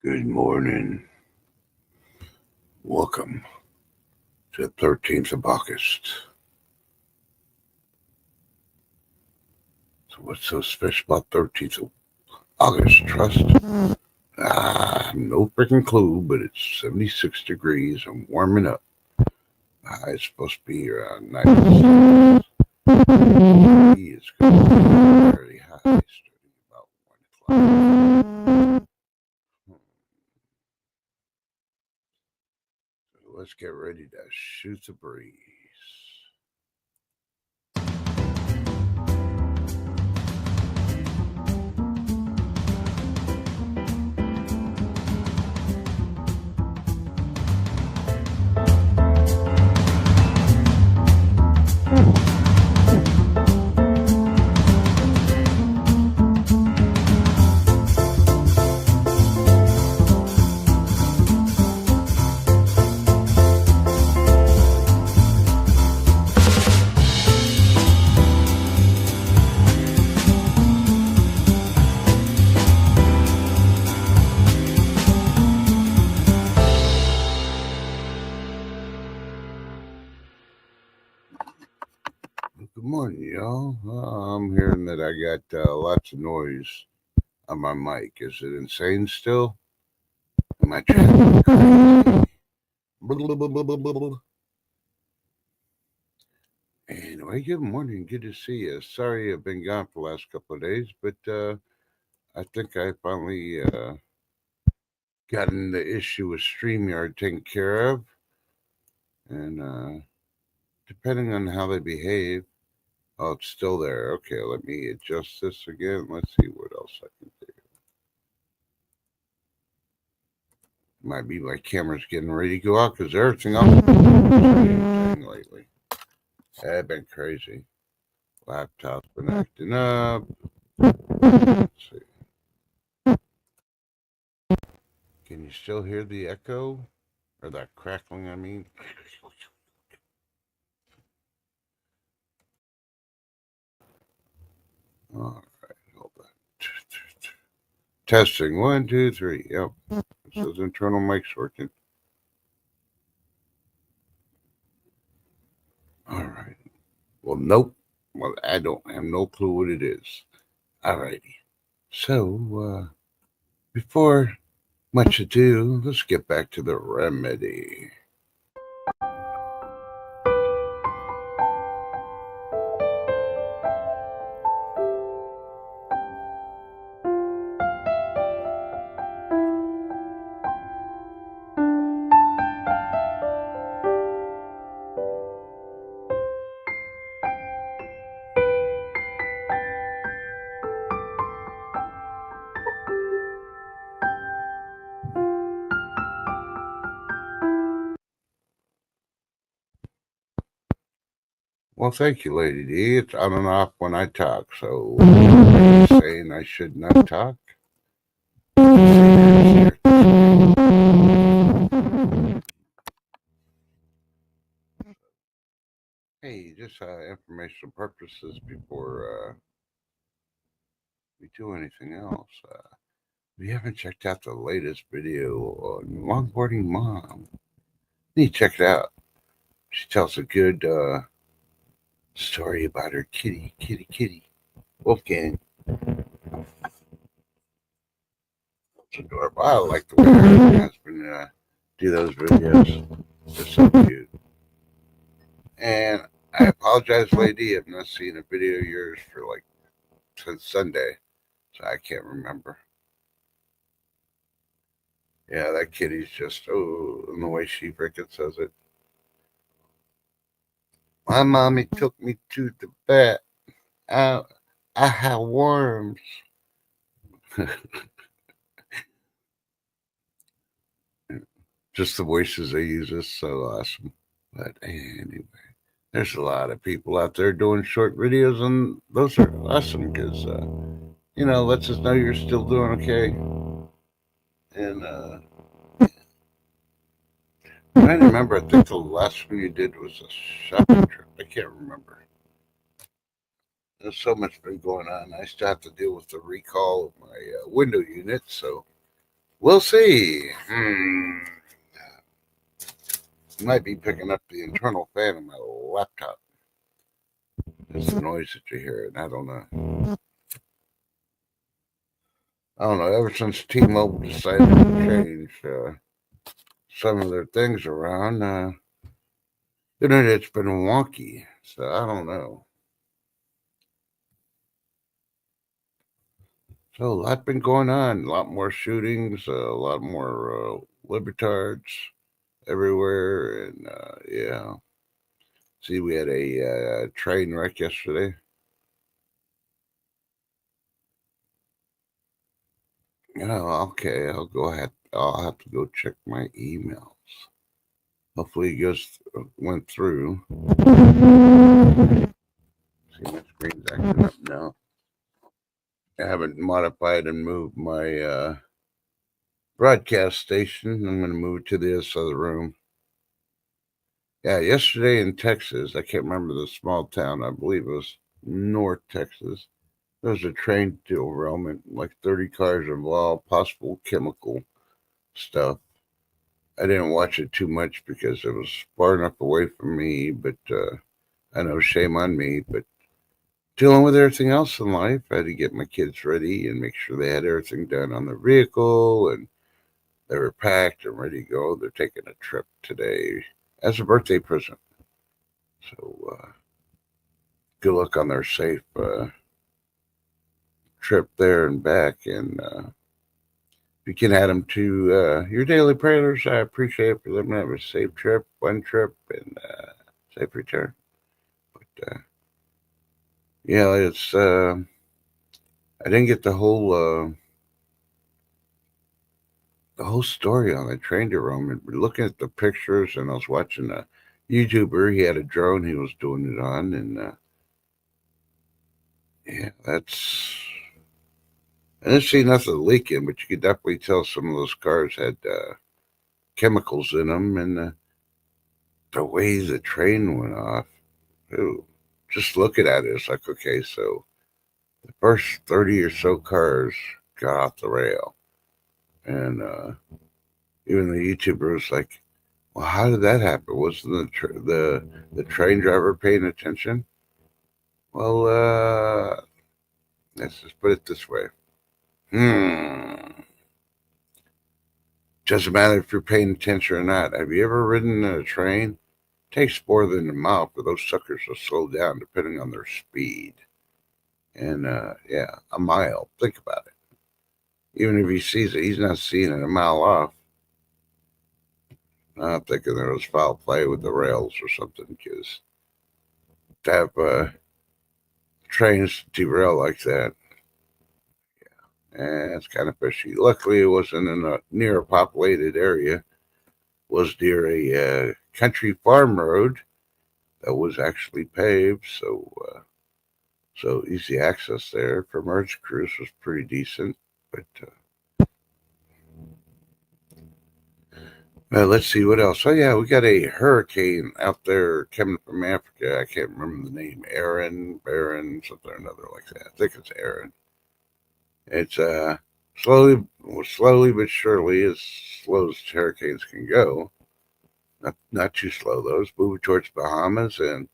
Good morning. Welcome to the 13th of August. So what's so special about 13th of August, Trust? No freaking clue, but it's 76 degrees. I'm warming up. It's supposed to be around 96. It's going to be fairly high, starting about 1 o'clock. So let's get ready to shoot the breeze. Good morning, y'all. I'm hearing that I got lots of noise on my mic. Is it insane still? Am I traveling crazy? Anyway, good morning. Good to see you. Sorry I've been gone for the last couple of days, but I think I finally gotten the issue with StreamYard taken care of. And depending on how they behave, oh, it's still there. Okay, let me adjust this again. Let's see what else I can do. Might be my camera's getting ready to go out because everything else has been lately. I've been crazy. Laptop's been acting up. Let's see. Can you still hear the echo? Or that crackling, I mean? All right, hold on. Testing. 1, 2, 3. Yep. It says internal mic's working. All right. Well, nope. Well, I don't have no clue what it is. All righty. So, before much ado, let's get back to the remedy. Well, thank you, Lady D. It's on and off when I talk, so are you saying I should not talk? Hey, just informational purposes before we do anything else. If you haven't checked out the latest video on longboarding mom, you need to check it out. She tells a good story about her kitty, Wolfgang. It's adorable. I like the way her husband do those videos. They're so cute. And I apologize, lady. I've not seen a video of yours for like since Sunday, so I can't remember. Yeah, that kitty's just and the way she freaking says it. My mommy took me to the vet. I have worms. Just the voices they use is so awesome. But anyway, there's a lot of people out there doing short videos, and those are awesome because, lets us know you're still doing okay. And I remember, I think the last one you did was a shopping trip. I can't remember. There's so much been going on. I still have to deal with the recall of my window unit, so We'll see. Might be picking up the internal fan of my laptop. It's the noise that you hear, and I don't know. Ever since T-Mobile decided to change some of their things around, internet's been wonky. So I don't know. So a lot been going on. A lot more shootings. A lot more libertards everywhere, and yeah. See, we had a train wreck yesterday. Oh, okay. I'll go ahead. I'll have to go check my emails. Hopefully, it went through. See, my screen's acting up now. I haven't modified and moved my broadcast station. I'm going to move it to this other room. Yeah, yesterday in Texas, I can't remember the small town. I believe it was North Texas. There was a train derailment, like 30 cars involved, possible chemical stuff. I didn't watch it too much because it was far enough away from me, but I know, shame on me. But dealing with everything else in life, I had to get my kids ready and make sure they had everything done on their vehicle, and they were packed and ready to go. They're taking a trip today as a birthday present. So good luck on their safe trip there and back. And if you can add them to your daily prayers, I appreciate it for them to have a safe trip, fun trip, and safe return. But yeah, it's I didn't get the whole story on the train derailment. But looking at the pictures, and I was watching a YouTuber. He had a drone he was doing it on, and yeah, that's. I didn't see nothing leaking, but you could definitely tell some of those cars had chemicals in them, and the way the train went off. Ooh, just looking at it, it's like, okay, so the first 30 or so cars got off the rail, and even the YouTuber was like, well, how did that happen? Wasn't the train driver paying attention? Well, let's just put it this way. Doesn't matter if you're paying attention or not. Have you ever ridden a train? It takes more than a mile for those suckers to slow down, depending on their speed. And yeah, a mile. Think about it. Even if he sees it, he's not seeing it a mile off. I'm thinking there was foul play with the rails or something, because to have trains derail like that, it's kind of fishy. Luckily, it wasn't in a near a populated area. It was near a country farm road that was actually paved, so easy access there for emergency crews was pretty decent. But let's see what else. Oh yeah, we got a hurricane out there coming from Africa. I can't remember the name. Baron, something or another like that. I think it's Aaron. It's slowly but surely, as slow as hurricanes can go. Not too slow though. It's moving towards Bahamas, and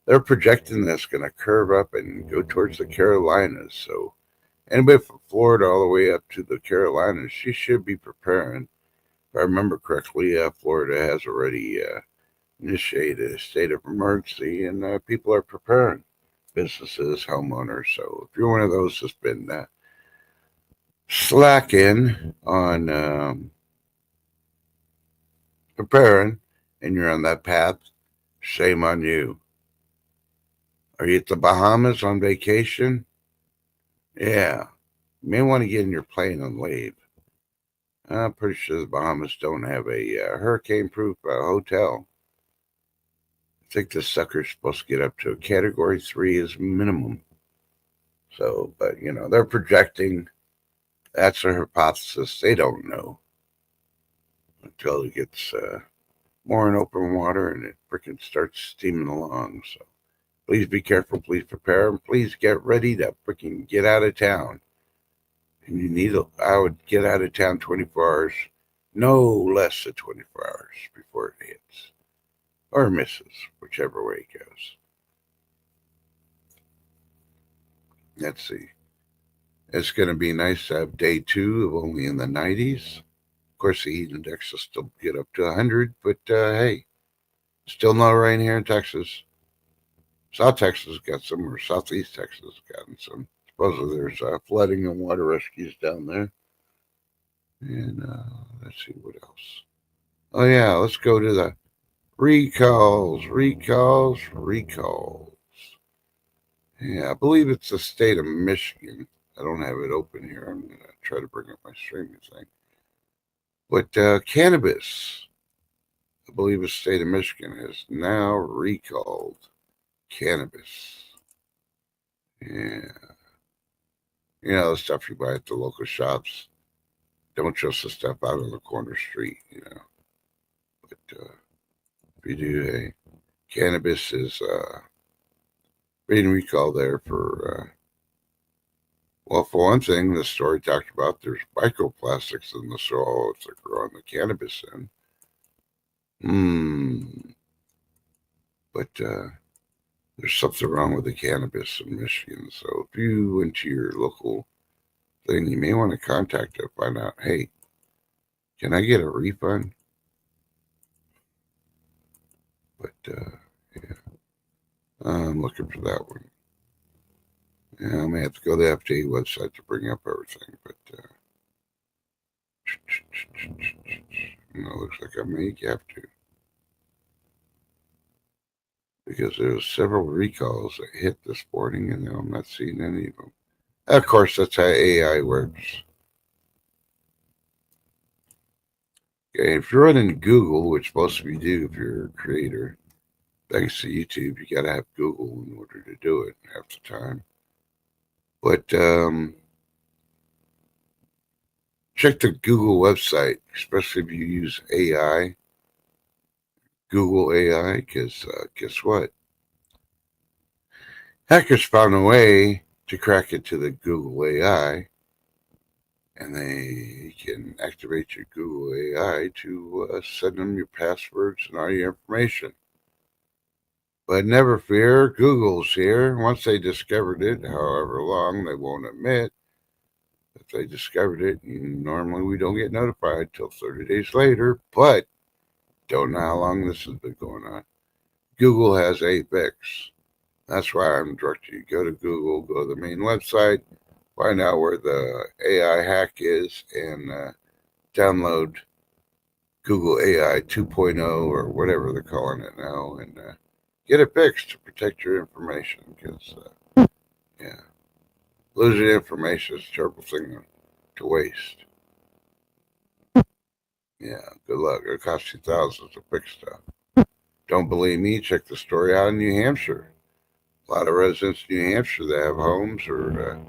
they're projecting that's going to curve up and go towards the Carolinas. So anybody from Florida all the way up to the Carolinas, she should be preparing. If I remember correctly, Florida has already initiated a state of emergency, and people are preparing. Businesses, homeowners. So if you're one of those that's been slacking on preparing, and you're on that path, shame on you. Are you at the Bahamas on vacation? Yeah, you may want to get in your plane and leave. I'm pretty sure the Bahamas don't have a hurricane-proof hotel. I think the sucker's supposed to get up to a Category 3 as minimum. So, but they're projecting. That's a hypothesis. They don't know until it gets more in open water and it freaking starts steaming along. So please be careful. Please prepare. And please get ready to freaking get out of town. You need, I would get out of town 24 hours, no less than 24 hours before it hits or misses, whichever way it goes. Let's see. It's going to be nice to have day 2 of only in the 90s. Of course, the heat index will still get up to 100, but hey, still no rain here in Texas. South Texas got some, or Southeast Texas gotten some. Supposedly there's flooding and water rescues down there. And let's see what else. Oh, yeah, let's go to the recalls. Yeah, I believe it's the state of Michigan. I don't have it open here. I'm going to try to bring up my streaming thing. But cannabis, I believe the state of Michigan has now recalled cannabis. Yeah. You know, the stuff you buy at the local shops. Don't trust the stuff out on the corner street, you know. But if you do, hey, cannabis is being recalled there for, well, for one thing, the story talked about there's microplastics in the soil if they're growing the cannabis in. But there's something wrong with the cannabis in Michigan. So if you went to your local thing, you may want to contact them, find out, hey, can I get a refund? But yeah, I'm looking for that one. Yeah, I may have to go to the FDA website to bring up everything, but looks like I may have to. Because there's several recalls that hit this morning, and I'm not seeing any of them. Of course, that's how AI works. Okay, if you're running Google, which most of you do if you're a creator, thanks to YouTube, you got to have Google in order to do it half the time. But check the Google website, especially if you use AI, Google AI, because guess what? Hackers found a way to crack into the Google AI, and they can activate your Google AI to send them your passwords and all your information. But never fear, Google's here. Once they discovered it, however long they won't admit that they discovered it. Normally we don't get notified till 30 days later, but don't know how long this has been going on. Google has a fix. That's why I'm directing you. Go to Google, go to the main website, find out where the AI hack is, and download Google AI 2.0 or whatever they're calling it now, and get it fixed to protect your information. Because, yeah, losing information is a terrible thing to waste. Yeah, good luck. It'll cost you thousands to fix stuff. Don't believe me? Check the story out in New Hampshire. A lot of residents in New Hampshire that have homes or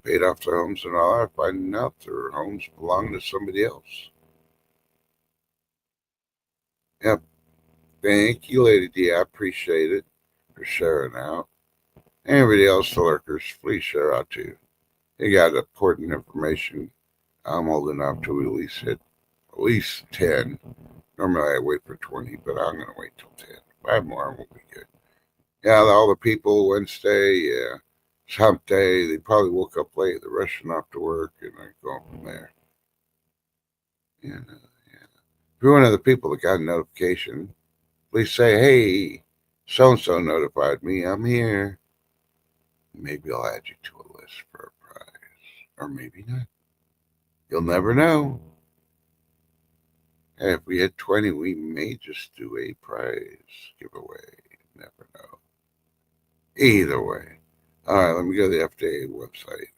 paid off their homes and all that, finding out their homes belong to somebody else. Yep. Thank you, Lady D. I appreciate it for sharing out. Anybody else, the lurkers, please share out too. You got important information. I'm old enough to hit at least 10. Normally I wait for 20, but I'm going to wait till 10. 5 more will be good. Yeah, all the people Wednesday, yeah, it's hump day. They probably woke up late. They're rushing off to work, and I go from there. And yeah. If you're one of the people that got a notification, please say, hey, so-and-so notified me. I'm here. Maybe I'll add you to a list for a prize. Or maybe not. You'll never know. Hey, if we hit 20, we may just do a prize giveaway. Never know. Either way. All right, let me go to the FDA website.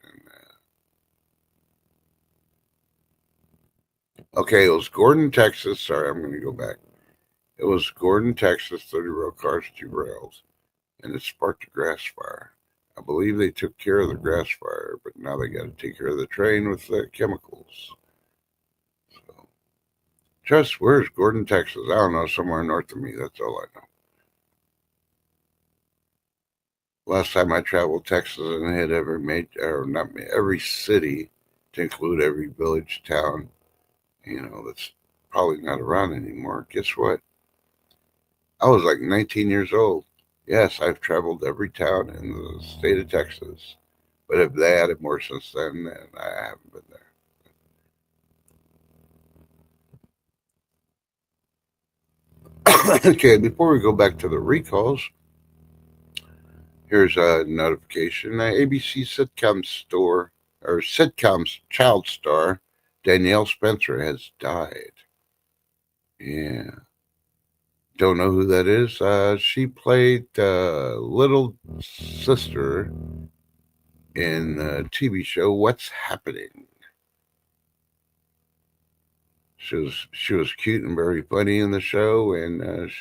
Okay, it was Gordon, Texas. Sorry, I'm going to go back. It was Gordon, Texas, 30 row cars, 2 rails, and it sparked a grass fire. I believe they took care of the grass fire, but now they got to take care of the train with the chemicals. So, just where's Gordon, Texas? I don't know, somewhere north of me. That's all I know. Last time I traveled Texas and hit every city to include every village, town, that's probably not around anymore. Guess what? I was like 19 years old. Yes, I've traveled every town in the state of Texas, but if they added more since then I haven't been there. Okay, before we go back to the recalls, here's a notification. ABC sitcom's child star Danielle Spencer has died. Yeah, don't know who that is. She played little sister in the TV show What's Happening. She was cute and very funny in the show, and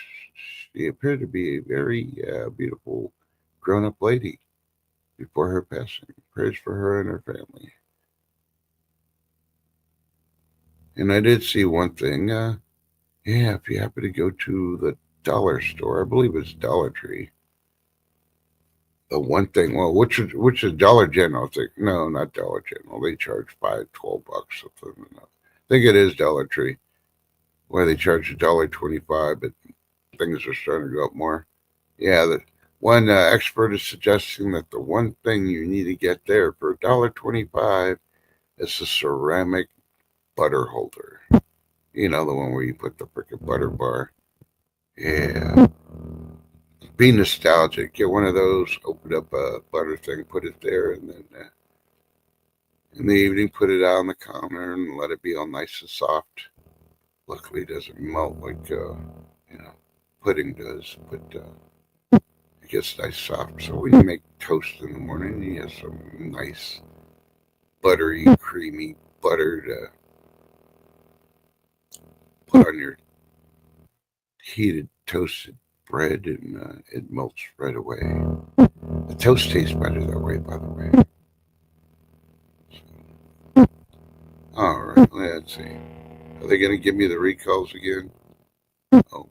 she appeared to be a very beautiful grown up lady before her passing. Prayers for her and her family. And I did see one thing. Yeah, if you happen to go to the dollar store, I believe it's Dollar Tree. The one thing, well, which is Dollar General? No, not Dollar General. They charge $5, $12 something. I think it is Dollar Tree, where they charge $1.25, but things are starting to go up more. Yeah, the one expert is suggesting that the one thing you need to get there for $1.25 is a ceramic butter holder. The one where you put the frickin' butter bar. Yeah. Be nostalgic. Get one of those, open up a butter thing, put it there, and then in the evening put it out on the counter and let it be all nice and soft. Luckily, it doesn't melt like, pudding does, but it gets nice soft. So when you make toast in the morning, you have some nice buttery, creamy butter to put on your heated toasted bread, and it melts right away. The toast tastes better that way, by the way. All right, let's see. Are they going to give me the recalls again? Oh,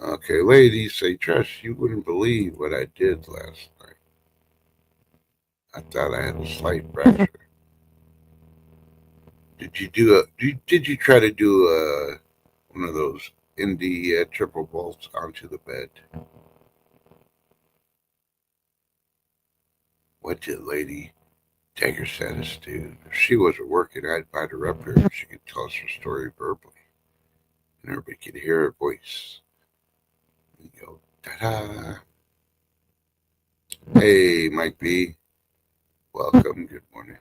okay, ladies, say, Tress, you wouldn't believe what I did last night. I thought I had a slight fracture. Did you try to do one of those indie triple vaults onto the bed? What did Lady Dagger Status do? If she wasn't working, I'd invite her up here. She could tell us her story verbally, and everybody could hear her voice. And go, ta-da! Hey, Mike B. Welcome. Good morning.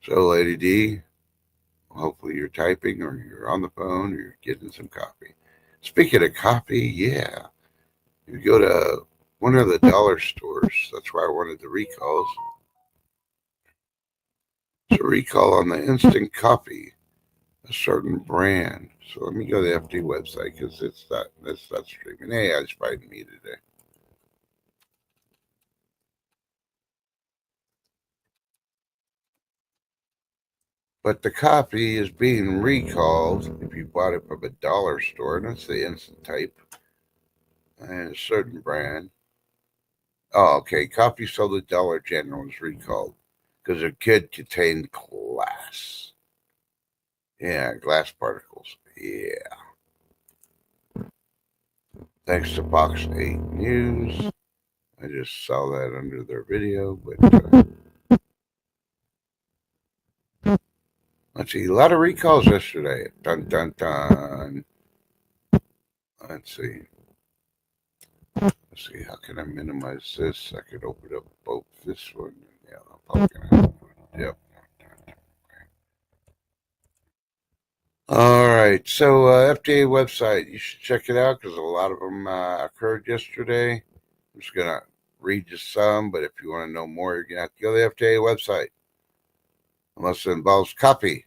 So, Lady D, hopefully you're typing or you're on the phone or you're getting some coffee. Speaking of coffee, yeah, you go to one of the dollar stores. That's why I wanted the recalls. It's a recall on the instant coffee, a certain brand. So let me go to the FD website because it's not streaming. Hey, I spied me today. But the coffee is being recalled if you bought it from a dollar store, and it's the instant type and a certain brand. Oh, okay. Coffee sold at Dollar General was recalled because it could contain glass. Yeah, glass particles. Yeah. Thanks to Fox 8 News. I just saw that under their video, but let's see. A lot of recalls yesterday. Dun dun dun. Let's see. Let's see. How can I minimize this? I could open up both this one and the other pumpkin. Yep. All right. So, FDA website. You should check it out because a lot of them occurred yesterday. I'm just gonna read just some, but if you want to know more, you're gonna have to go to the FDA website. Unless it involves coffee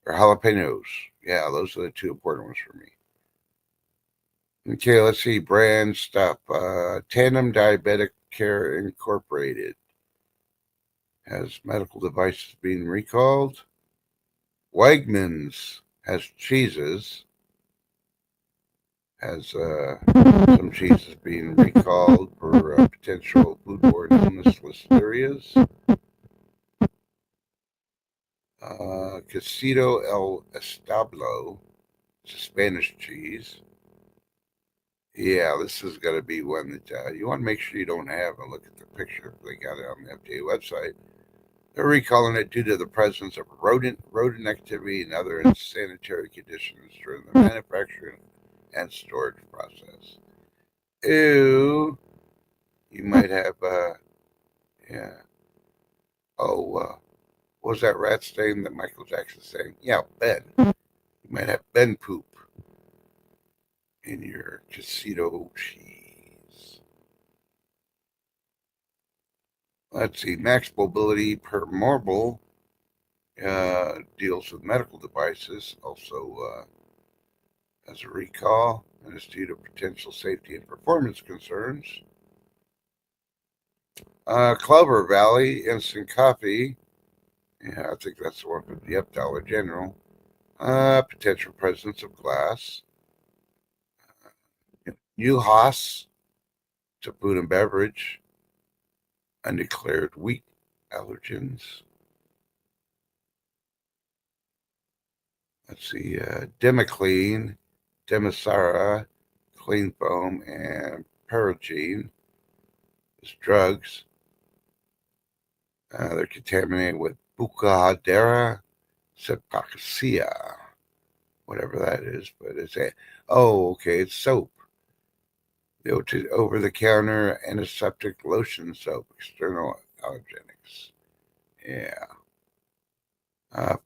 or jalapenos. Yeah, those are the two important ones for me. Okay, let's see. Brand stuff. Tandem Diabetic Care Incorporated has medical devices being recalled. Wegmans has cheeses. has some cheeses being recalled for potential foodborne illness listerias. Quesito El Establo, it's a Spanish cheese. Yeah, this is going to be one that you want to make sure you don't have a look at the picture. They got it on the FDA website. They're recalling it due to the presence of rodent activity and other unsanitary conditions during the manufacturing and storage process. Ew. You might have, yeah. Oh, what was that rat stain that Michael Jackson saying? Yeah, Ben. You might have Ben poop in your quesito cheese. Let's see. Max Mobility Permorbal deals with medical devices. Also, as a recall, and is due to potential safety and performance concerns. Clover Valley Instant Coffee. Yeah, I think that's the one from the Dollar General. Potential presence of glass. New Haas to food and beverage. Undeclared wheat allergens. Let's see. Demiclean, Demisara, Clean Foam, and Perigene is drugs. They're contaminated with Bucadera septicea, whatever that is. But it's it's soap. Over-the-counter antiseptic lotion soap, external allergenics. Yeah.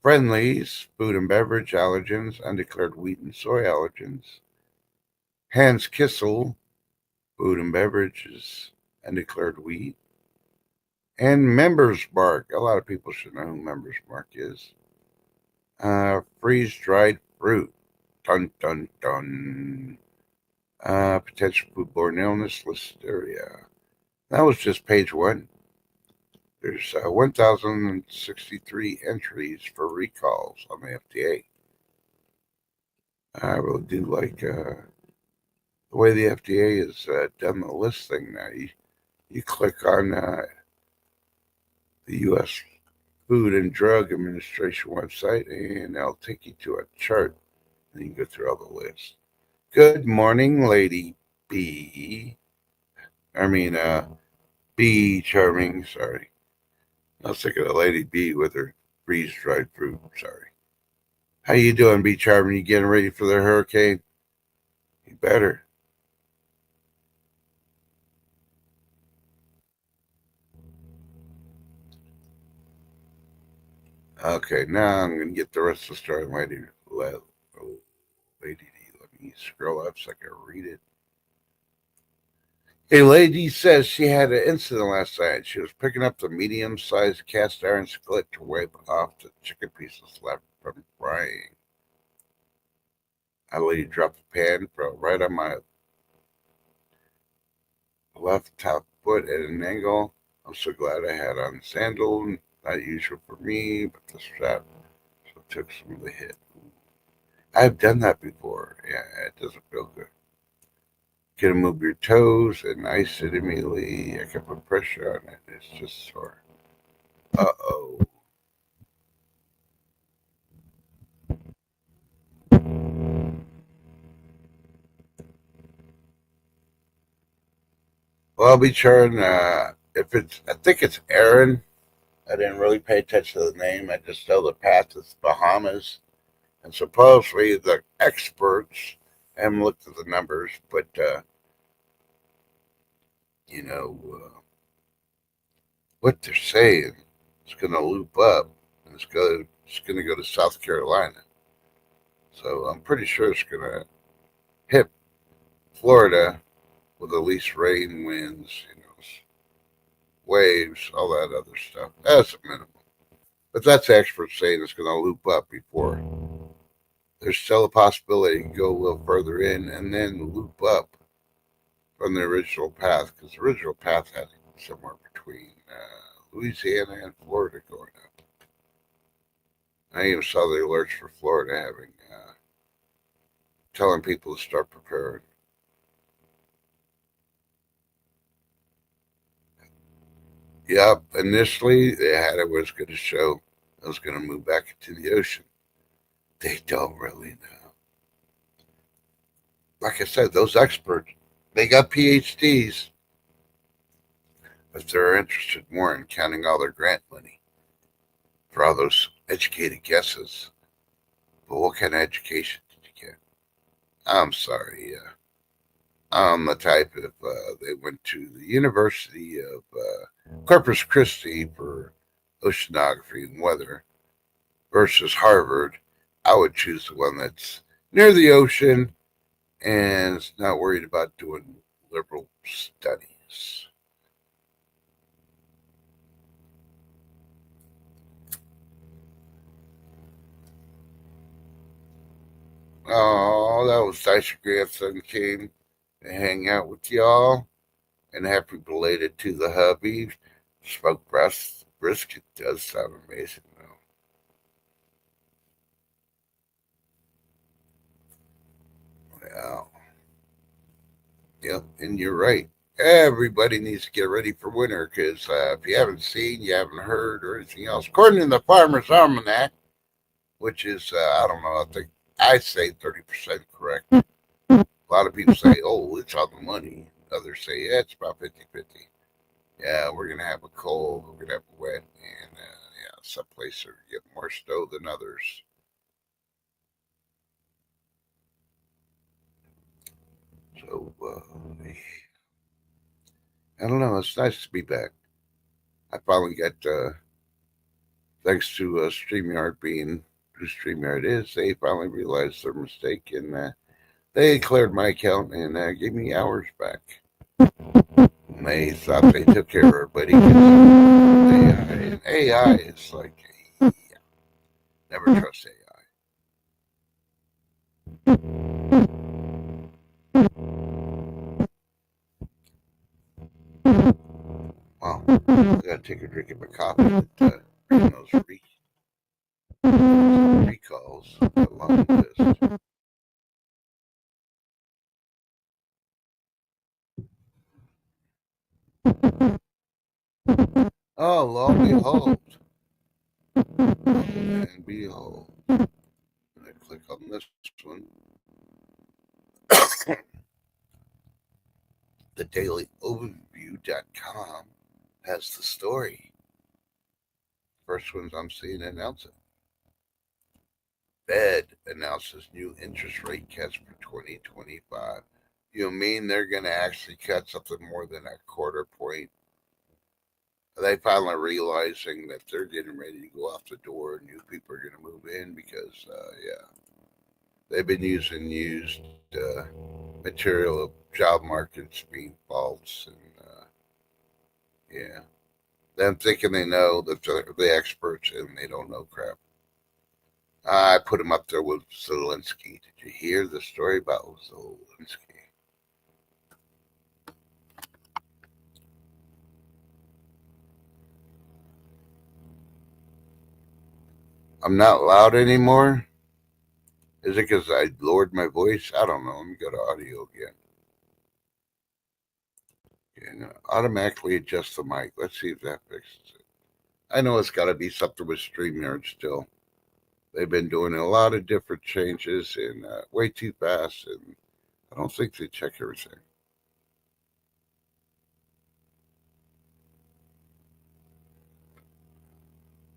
Friendlies, food and beverage allergens, undeclared wheat and soy allergens. Hans Kissel, food and beverages, undeclared wheat. And Members Mark. A lot of people should know who Members Mark is. Freeze-dried fruit. Dun, dun, dun. Potential foodborne illness, listeria. That was just page one. There's 1,063 entries for recalls on the FDA. I really do like the way the FDA has done the list thing now. You click on the U.S. Food and Drug Administration website, and they'll take you to a chart, and you can go through all the lists. Good morning, Lady B. B Charming, sorry. I was thinking of Lady B with her freeze-dried fruit, sorry. How you doing, B Charming? You getting ready for the hurricane? You better. Okay, now I'm going to get the rest of the story. Lady D, let me scroll up so I can read it. A lady says she had an incident last night. She was picking up the medium-sized cast iron skillet to wipe off the chicken pieces left from frying. A lady dropped the pan, fell right on my left top foot at an angle. I'm so glad I had on sandals. Not usual for me, but the strap so took some of the hit. I've done that before. Yeah, it doesn't feel good. You can move your toes and ice it immediately. I can put pressure on it. It's just sore. Uh-oh. Well, I'll be sure. I think it's Aaron. I didn't really pay attention to the name. I just know the path is Bahamas. And supposedly the experts haven't looked at the numbers, but, you know, what they're saying is going to loop up and it's going to go to South Carolina. So I'm pretty sure it's going to hit Florida with the least rain, winds, waves, all that other stuff. That's a minimum. But that's the experts saying it's going to loop up before. There's still a possibility it can go a little further in and then loop up from the original path, because the original path had somewhere between Louisiana and Florida going up. I even saw the alerts for Florida having telling people to start preparing. Yep, initially they had it was going to show it was going to move back into the ocean. They don't really know. Like I said, those experts, they got PhDs, but they're interested more in counting all their grant money for all those educated guesses. But what kind of education did you get? I'm sorry. I'm the type of, they went to the University of Corpus Christi for oceanography and weather versus Harvard. I would choose the one that's near the ocean and is not worried about doing liberal studies. Oh, that was nice. Your grandson came to hang out with y'all, and happy belated to the hubby. Smoked breast brisket does sound amazing, though. Wow. Yep, and you're right. Everybody needs to get ready for winter because if you haven't seen, you haven't heard, or anything else, according to the Farmer's Almanac, which is, I don't know, I think I say 30% correct. A lot of people say, oh, it's on the money. Others say, yeah, it's about 50-50. Yeah, we're going to have a cold, we're going to have a wet, and yeah, some places are getting more snow than others. So, I don't know, it's nice to be back. I finally got, thanks to StreamYard being who StreamYard is, they finally realized their mistake and they cleared my account and gave me hours back. And they thought they took care of everybody. And AI is like, yeah, never trust AI. Well, I gotta take a drink of my coffee. Bring those recalls along the list. Oh, lo and behold. And behold. And I click on this one. The dailyoverview.com has the story. First ones I'm seeing announce it. Fed announces new interest rate cuts for 2025. You mean they're going to actually cut something more than a quarter point? Are they finally realizing that they're getting ready to go out the door and new people are going to move in because, yeah, they've been using used material of job markets being false and, yeah. Them thinking they know that they're the experts and they don't know crap. I put him up there with Zelensky. Did you hear the story about Zelensky? I'm not loud anymore. Is it because I lowered my voice? I don't know. Let me go to audio again. And automatically adjust the mic. Let's see if that fixes it. I know it's got to be something with StreamYard still. They've been doing a lot of different changes and way too fast, and I don't think they check everything.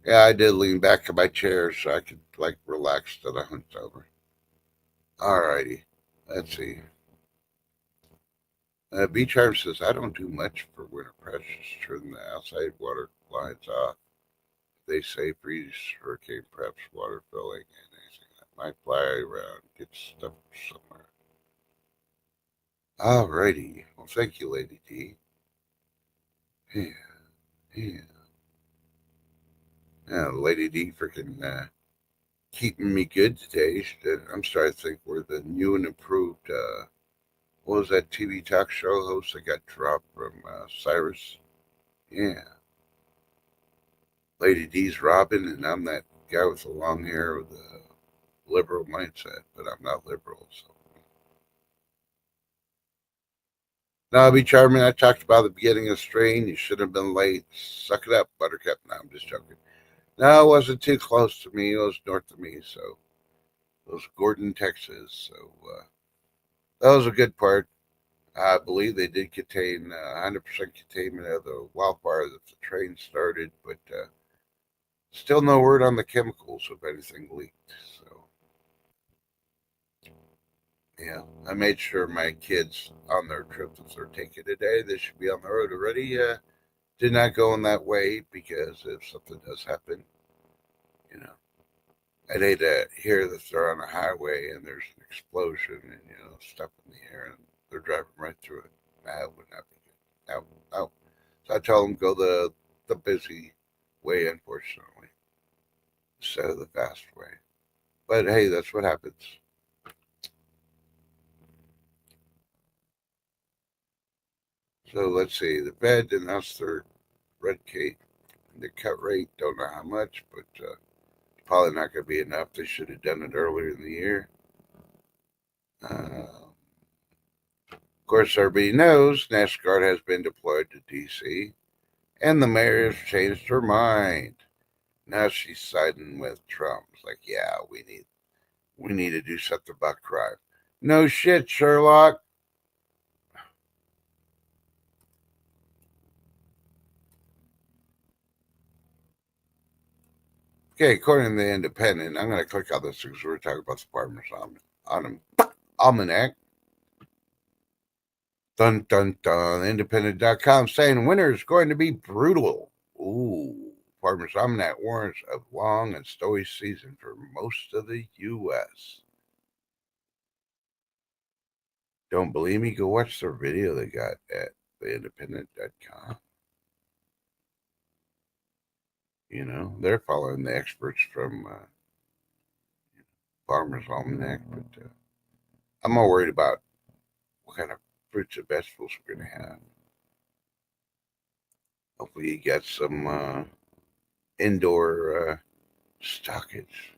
Yeah, I did lean back in my chair so I could like relax that I hunched over. Alrighty, let's see. B Charm says I don't do much for winter pressures. Turn the outside water lines off. They say freeze, hurricane preps, water filling, and anything that might fly around get stuck somewhere. Alrighty. Well, thank you, Lady D. Yeah, yeah. Lady D freaking keeping me good today. I'm starting to think we're the new and improved, what was that TV talk show host that got dropped from Cyrus? Yeah. Lady D's Robin, and I'm that guy with the long hair with the liberal mindset, but I'm not liberal. So Now, be charming. I talked about the beginning of strain. You should have been late. Suck it up, Buttercup. No, I'm just joking. No, it wasn't too close to me. It was north of me, so it was Gordon, Texas. So that was a good part. I believe they did contain 100% containment of the wildfire that the train started, but still no word on the chemicals if anything leaked. So, yeah, I made sure my kids on their trip, if they're taking today, they should be on the road already. Did not go in that way because if something does happen, you know, I'd hate to hear that they're on a highway and there's an explosion and, stuff in the air and they're driving right through it. That would not be good. No, no. So I tell them go the busy way, unfortunately, instead of the fast way. But hey, that's what happens. So let's see. The Fed announced their red Kate, the cut rate. Don't know how much, but probably not going to be enough. They should have done it earlier in the year. Of course, everybody knows National Guard has been deployed to D.C., and the mayor has changed her mind. Now she's siding with Trump. It's like, yeah, we need to do something about crime. No shit, Sherlock. Okay, according to the Independent, I'm going to click on this because we're talking about the Farmers Almanac. Dun, dun, dun. Independent.com saying winter is going to be brutal. Ooh. Farmers Almanac warns of long and snowy season for most of the U.S. Don't believe me? Go watch their video they got at theindependent.com. They're following the experts from Farmers Almanac, but I'm more worried about what kind of fruits and vegetables we're going to have. Hopefully, you got some indoor stockage.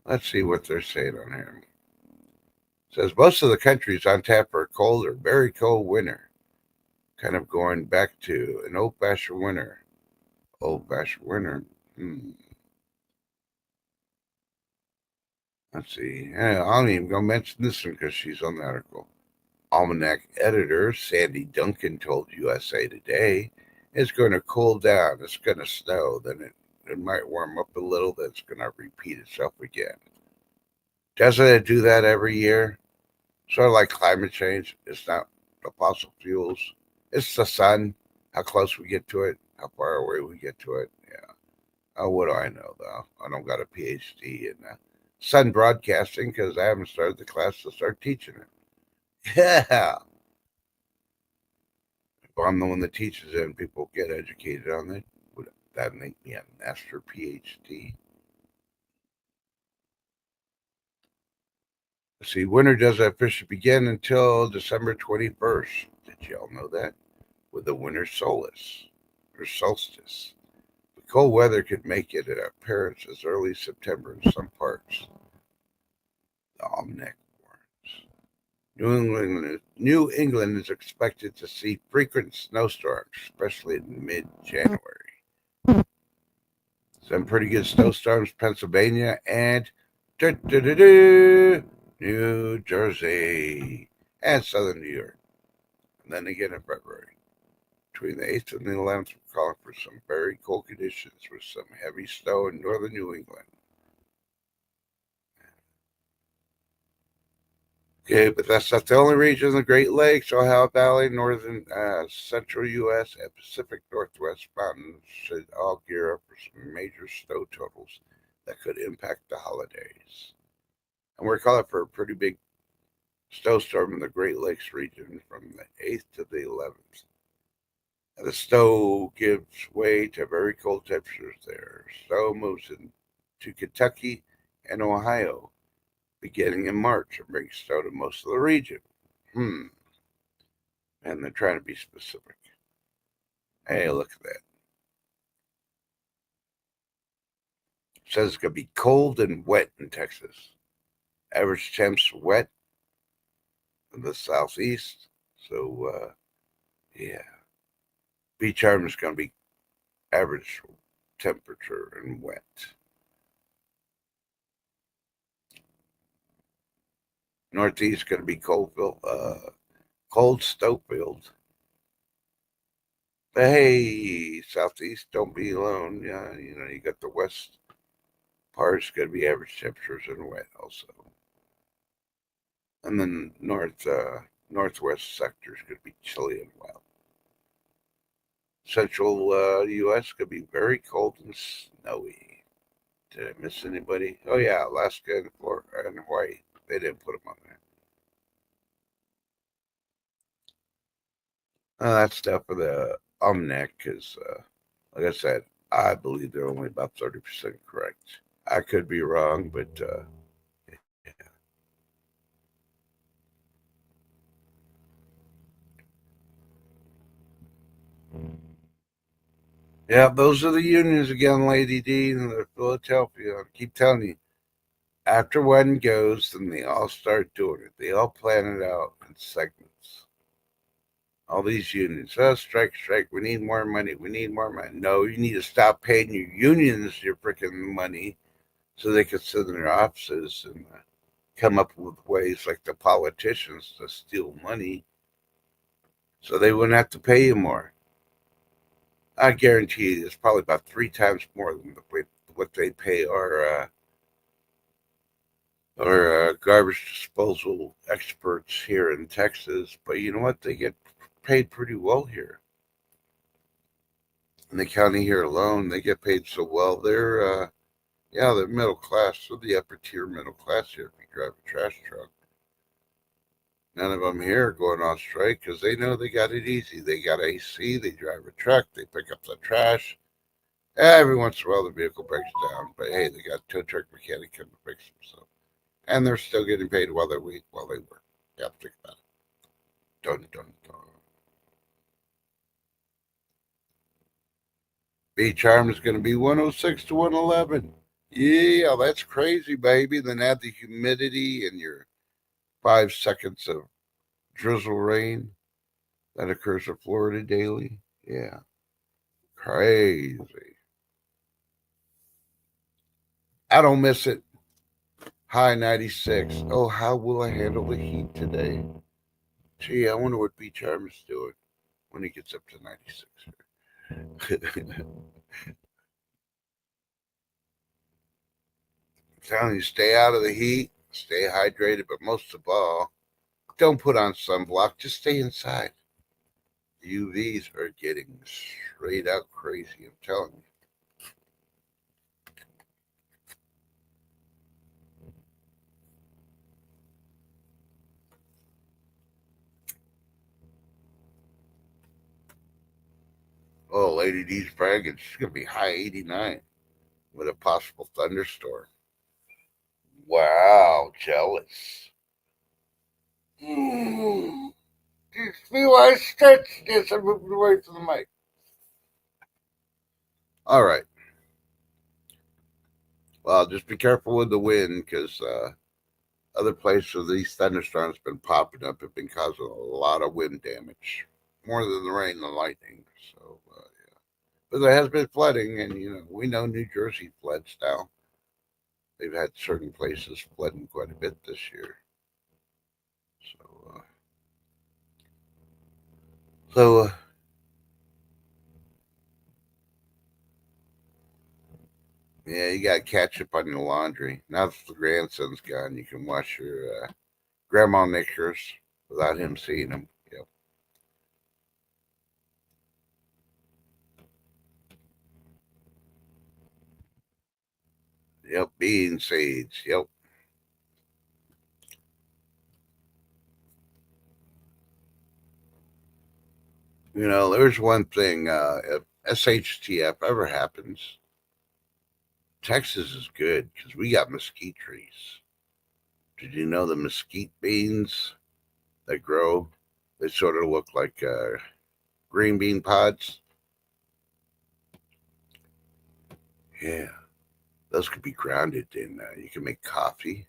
Let's see what they're saying on here. It says most of the country is on tap for a cold or very cold winter. Kind of going back to an old-fashioned winter. Old-fashioned winter. Let's see. I don't even go mention this one because she's on the article. Almanac editor Sandy Duncan told USA Today it's going to cool down. It's going to snow. Then it might warm up a little. Then it's going to repeat itself again. Doesn't it do that every year? Sort of like climate change. It's not the fossil fuels. It's the sun. How close we get to it. How far away we get to it. Yeah. Oh, what do I know, though? I don't got a PhD in sun broadcasting because I haven't started the class to start teaching it. Yeah. If I'm the one that teaches it and people get educated on it, would that make me a master PhD? See, winter doesn't officially begin until December 21st. Did y'all know that? With the winter solstice or solstice. The cold weather could make it an appearance as early as September in some parts. The almanac warns. New England is expected to see frequent snowstorms, especially in mid-January. Some pretty good snowstorms, Pennsylvania and New Jersey and southern New York. And then again in February. Between the 8th and the 11th, we're calling for some very cold conditions with some heavy snow in northern New England. Okay, but that's not the only region. The Great Lakes, Ohio Valley, northern central U.S., and Pacific Northwest mountains should all gear up for some major snow totals that could impact the holidays. And we're calling for a pretty big snowstorm in the Great Lakes region from the 8th to the 11th. And the snow gives way to very cold temperatures there. Snow moves into Kentucky and Ohio beginning in March and brings snow to most of the region. And they're trying to be specific. Hey, look at that. It says it's going to be cold and wet in Texas. Average temps wet in the southeast, So, yeah. Beach Arm is going to be average temperature and wet. Northeast going to be Coldville, cold Stokefield. But hey, Southeast, don't be alone. Yeah, you got the West part's going to be average temperatures and wet also. And then northwest sector is going to be chilly and wet. Central U.S. could be very cold and snowy. Did I miss anybody? Oh yeah, Alaska and Florida and Hawaii. They didn't put them on there. That's stuff for the Almanac because, like I said, I believe they're only about 30% correct. I could be wrong, but yeah, those are the unions again, Lady D, and the Philadelphia. I keep telling you, after one goes, then they all start doing it. They all plan it out in segments. All these unions, strike, strike. We need more money. We need more money. No, you need to stop paying your unions your freaking money so they can sit in their offices and come up with ways like the politicians to steal money so they wouldn't have to pay you more. I guarantee you it's probably about 3 times more than what they pay our garbage disposal experts here in Texas. But you know what? They get paid pretty well here. In the county here alone, they get paid so well. They're middle class, so the upper tier middle class here. If you drive a trash truck, none of them here are going on strike because they know they got it easy. They got AC, they drive a truck, they pick up the trash. Every once in a while, the vehicle breaks down, but hey, they got a tow truck mechanic come to fix them. So, and they're still getting paid while they work. Yeah, think about it. Dun dun dun. Beach Arm is going to be 106 to 111. Yeah, that's crazy, baby. Then add the humidity and your 5 seconds of drizzle rain that occurs in Florida daily. Yeah, crazy. I don't miss it. High 96. Oh, how will I handle the heat today? Gee, I wonder what Beach Arm is doing when he gets up to 96. I'm telling you, stay out of the heat, stay hydrated, but most of all, don't put on sunblock. Just stay inside. UVs are getting straight out crazy. I'm telling you. Oh, Lady D's bragging. She's going to be high 89 with a possible thunderstorm. Wow, jealous. Mm. You feel I stretch this. I'm moving away from the mic. All right. Well, just be careful with the wind because other places where these thunderstorms been popping up have been causing a lot of wind damage, more than the rain and lightning. So, yeah. But there has been flooding, and we know New Jersey floods now. They've had certain places flooding quite a bit this year. So, so yeah, you got to catch up on your laundry. Now that the grandson's gone, you can wash your grandma knickers without him seeing them. Yep. Yep. Bean seeds. Yep. There's one thing. If SHTF ever happens, Texas is good because we got mesquite trees. Did you know the mesquite beans that grow? They sort of look like green bean pods. Yeah, those could be grounded in. You can make coffee,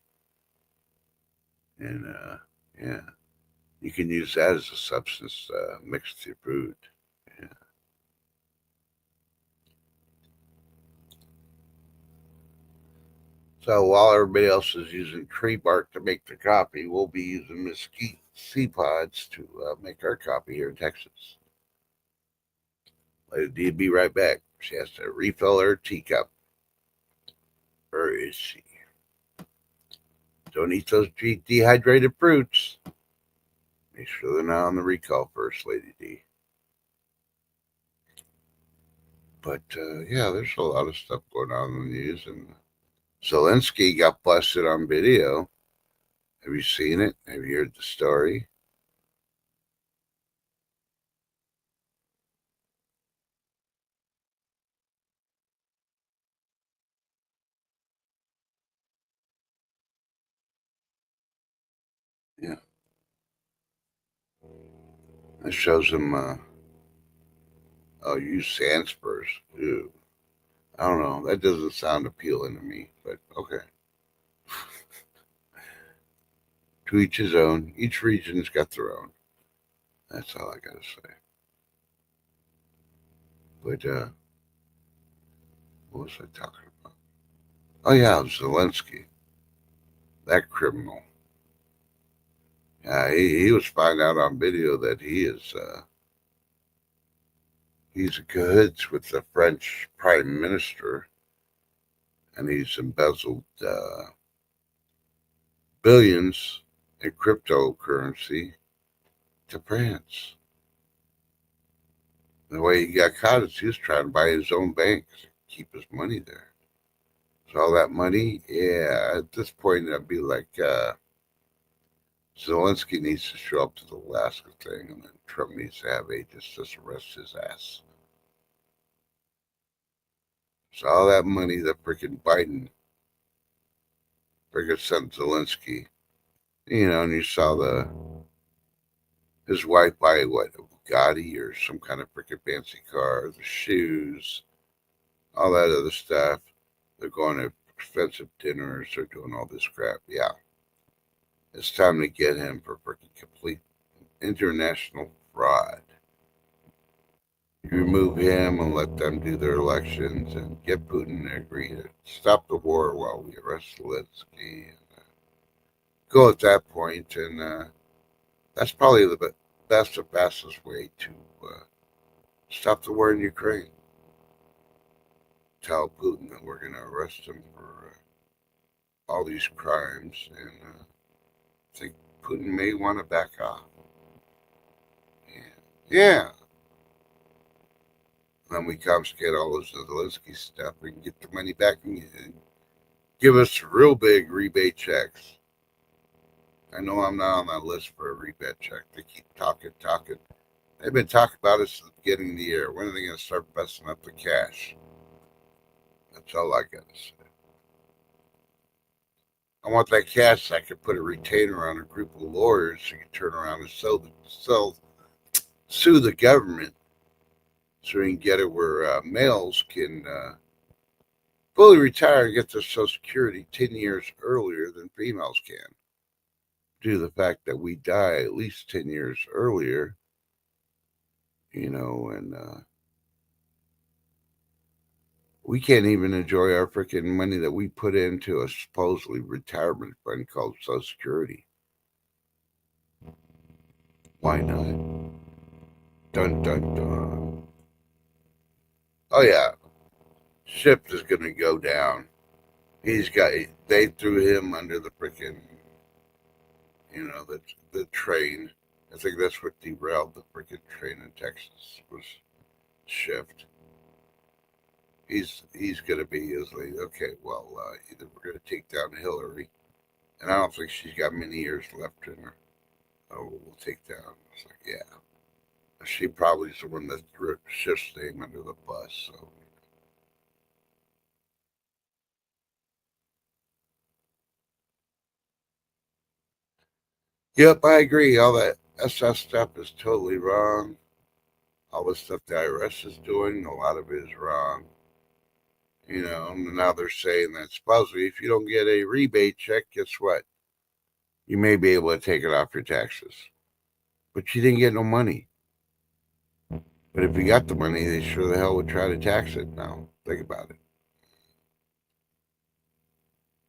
and yeah. You can use that as a substance mixed with your food. Yeah. So while everybody else is using tree bark to make their coffee, we'll be using mesquite seed pods to make our coffee here in Texas. Lady D be right back. She has to refill her teacup. Where is she? Don't eat those dehydrated fruits. Make sure they're not on the recall first, Lady D. But yeah, there's a lot of stuff going on in the news, and Zelensky got busted on video. Have you seen it? Have you heard the story? Yeah. It shows him, oh, you Sanspurs. Ew. I don't know. That doesn't sound appealing to me, but okay. To each his own. Each region's got their own. That's all I gotta say. But what was I talking about? Oh yeah, Zelensky, that criminal. Yeah, he was found out on video that he's in cahoots with the French Prime Minister, and he's embezzled billions in cryptocurrency to France. The way he got caught is he was trying to buy his own bank to keep his money there. So all that money, yeah, at this point, I'd be like, Zelensky needs to show up to the Alaska thing, and then Trump needs to have agents just arrest his ass. So all that money that freaking Biden freaking sent Zelensky, and you saw his wife buy what, a Bugatti or some kind of freaking fancy car, the shoes, all that other stuff. They're going to expensive dinners. They're doing all this crap. Yeah, it's time to get him for freaking complete international fraud. You remove him and let them do their elections and get Putin to agree to stop the war while we arrest Zelensky. And go at that point, and that's probably the best and fastest way to stop the war in Ukraine. Tell Putin that we're going to arrest him for all these crimes, and I think Putin may want to back off. Yeah. Then we confiscate all this Zelensky stuff and get the money back and give us real big rebate checks. I know I'm not on that list for a rebate check. They keep talking. They've been talking about it since the beginning of the year. When are they going to start busting up the cash? That's all I got to say. I want that cash so I could put a retainer on a group of lawyers so you can turn around and sue the government so we can get it where males can fully retire and get their Social Security 10 years earlier than females can, due to the fact that we die at least 10 years earlier, and we can't even enjoy our freaking money that we put into a supposedly retirement fund called Social Security. Why not? Dun dun dun. Oh yeah, ship is gonna go down. They threw him under the freaking, the train. I think that's what derailed the freaking train in Texas was shift. He's gonna be like, okay, well, either we're gonna take down Hillary, and I don't think she's got many years left in her. Oh, we'll take down. It's like, yeah, she probably is the one that threw Schiff's name under the bus. So, yep, I agree. All that SS stuff is totally wrong. All the stuff the IRS is doing, a lot of it is wrong. And now they're saying that supposedly if you don't get a rebate check, guess what? You may be able to take it off your taxes. but you didn't get no money. But if you got the money, they sure the hell would try to tax it. Now, think about it.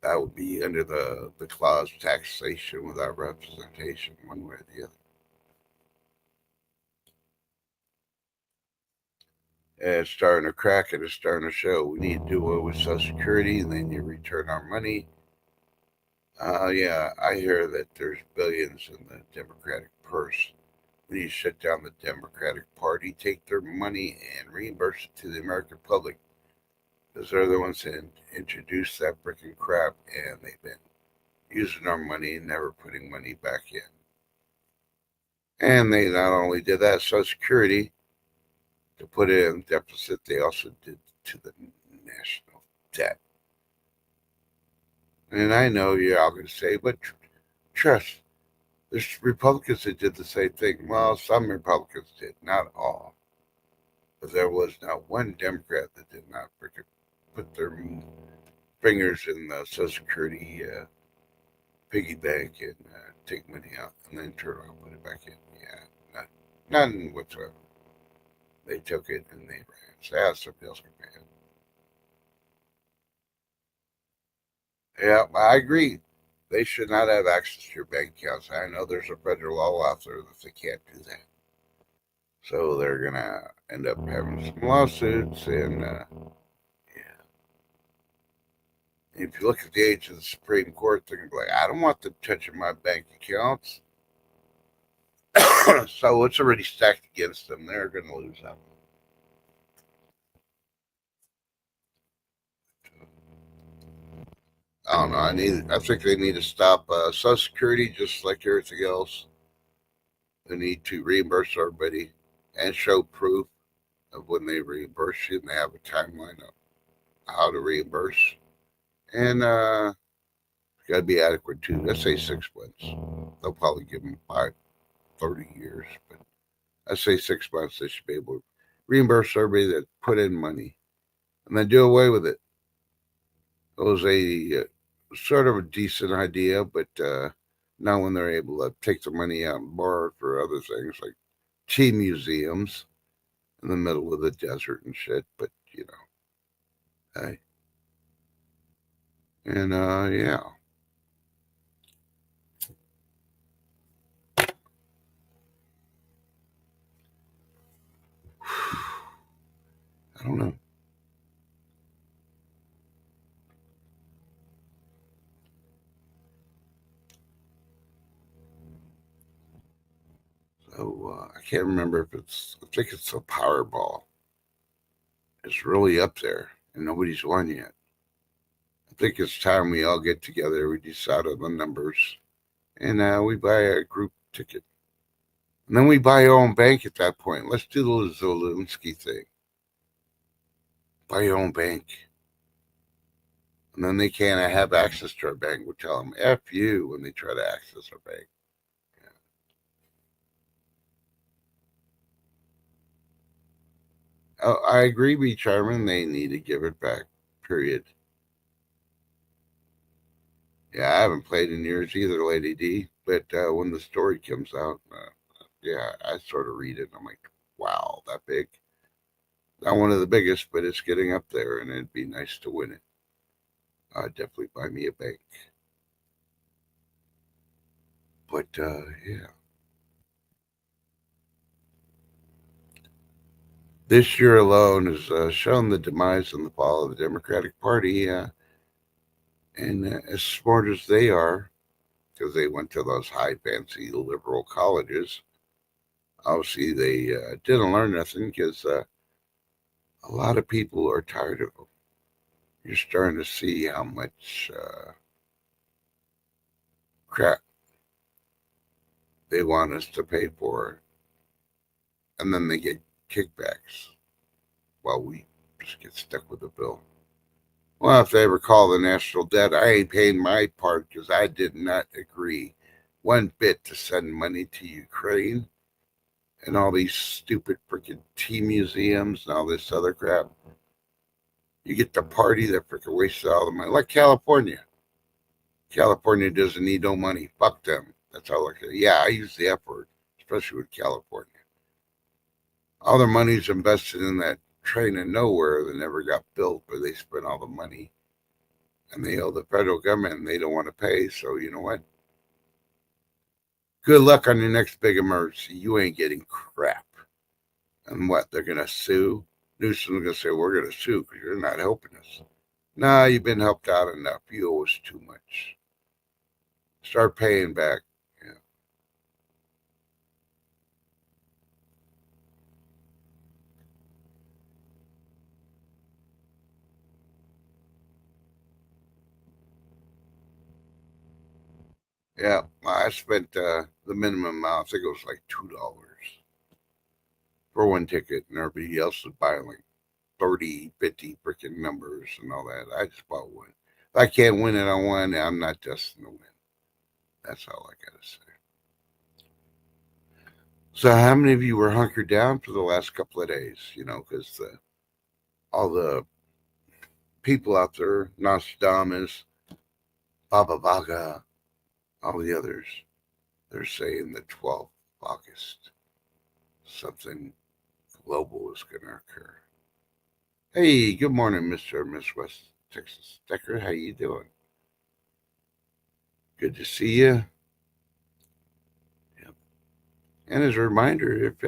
That would be under the clause taxation without representation, one way or the other. And it's starting to crack and it's starting to show. We need to do away with Social Security, and then you return our money. Yeah, I hear that there's billions in the Democratic purse. We need to shut down the Democratic Party, take their money, and reimburse it to the American public. Because they're the ones that introduced that freaking crap, and they've been using our money and never putting money back in. And they not only did that, Social Security, to put it in deficit, they also did to the national debt. And I know you're all going to say, but trust, there's Republicans that did the same thing. Well, some Republicans did, not all. But there was not one Democrat that did not freaking put their fingers in the Social Security piggy bank and take money out and then turn around and put it back in. Yeah, none whatsoever. They took it and they ran. So somebody else can pay it. Yeah, I agree. They should not have access to your bank accounts. I know there's a federal law out there that they can't do that. So they're gonna end up having some lawsuits, and yeah. If you look at the age of the Supreme Court, they're gonna be like, I don't want them touching my bank accounts. So it's already stacked against them. They're gonna lose that one. I don't know. I think they need to stop Social Security just like everything else. They need to reimburse everybody and show proof of when they reimburse you, and they have a timeline of how to reimburse. And got to be adequate too. Let's say 6 months. They'll probably give them 30 years, but I say 6 months. They should be able to reimburse everybody that put in money, and then do away with it. It was a sort of a decent idea, but not when they're able to take the money out and borrow it for other things like tea museums in the middle of the desert and shit. But hey, and yeah. I don't know. So I can't remember if I think it's a Powerball. It's really up there, and nobody's won yet. I think it's time we all get together. We decide on the numbers, and we buy a group ticket. And then we buy our own bank at that point. Let's do the Zelensky thing. Buy your own bank. And then they can't have access to our bank. We'll tell them F you when they try to access our bank. Yeah. I agree with Charmin. They need to give it back. Period. Yeah, I haven't played in years either, Lady D. But when the story comes out, yeah, I sort of read it. And I'm like, wow, that big. Not one of the biggest, but it's getting up there, and it'd be nice to win it. Definitely buy me a bank. But yeah, this year alone has shown the demise and the fall of the Democratic Party. And as smart as they are, because they went to those high fancy liberal colleges, obviously they didn't learn nothing because a lot of people are tired of them. You're starting to see how much crap they want us to pay for, and then they get kickbacks while we just get stuck with the bill. Well, if they ever call the national debt, I ain't paying my part because I did not agree one bit to send money to Ukraine and all these stupid freaking tea museums and all this other crap. You get the party that freaking wasted all the money, like California. California doesn't need no money. Fuck them. That's all I can. Yeah, I use the F word. It's especially with California. All their money's invested in that train of nowhere that never got built, but they spent all the money and they owe the federal government and they don't want to pay. So, you know what? Good luck on your next big emergency. You ain't getting crap. And what? They're going to sue? Newsom's going to say, we're going to sue because you're not helping us. Nah, you've been helped out enough. You owe us too much. Start paying back. Yeah, I spent the minimum amount. I think it was like $2 for one ticket, and everybody else was buying like 30, 50 freaking numbers and all that. I just bought one. If I can't win it on one, I'm not destined to win. That's all I got to say. So, how many of you were hunkered down for the last couple of days? You know, because all the people out there, Nostradamus, Baba Vaga, all the others, they're saying the 12th of August, something global is going to occur. Hey, good morning, Mr. and Miss West Texas Decker. How you doing? Good to see you. Yep. And as a reminder, if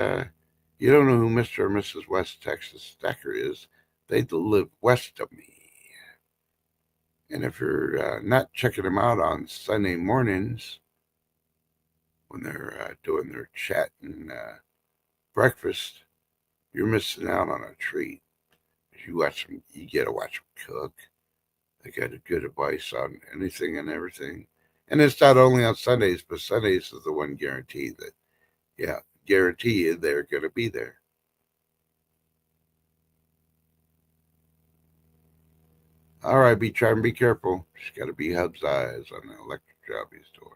you don't know who Mr. or Mrs. West Texas Decker is, they live west of me. And if you're not checking them out on Sunday mornings when they're doing their chat and breakfast, you're missing out on a treat. If you watch them, you get to watch them cook. They got a good advice on anything and everything. And it's not only on Sundays, but Sundays is the one guarantee that, yeah, guarantee you they're going to be there. All right, trying to be careful. Just got to be Hub's eyes on the electric job he's doing.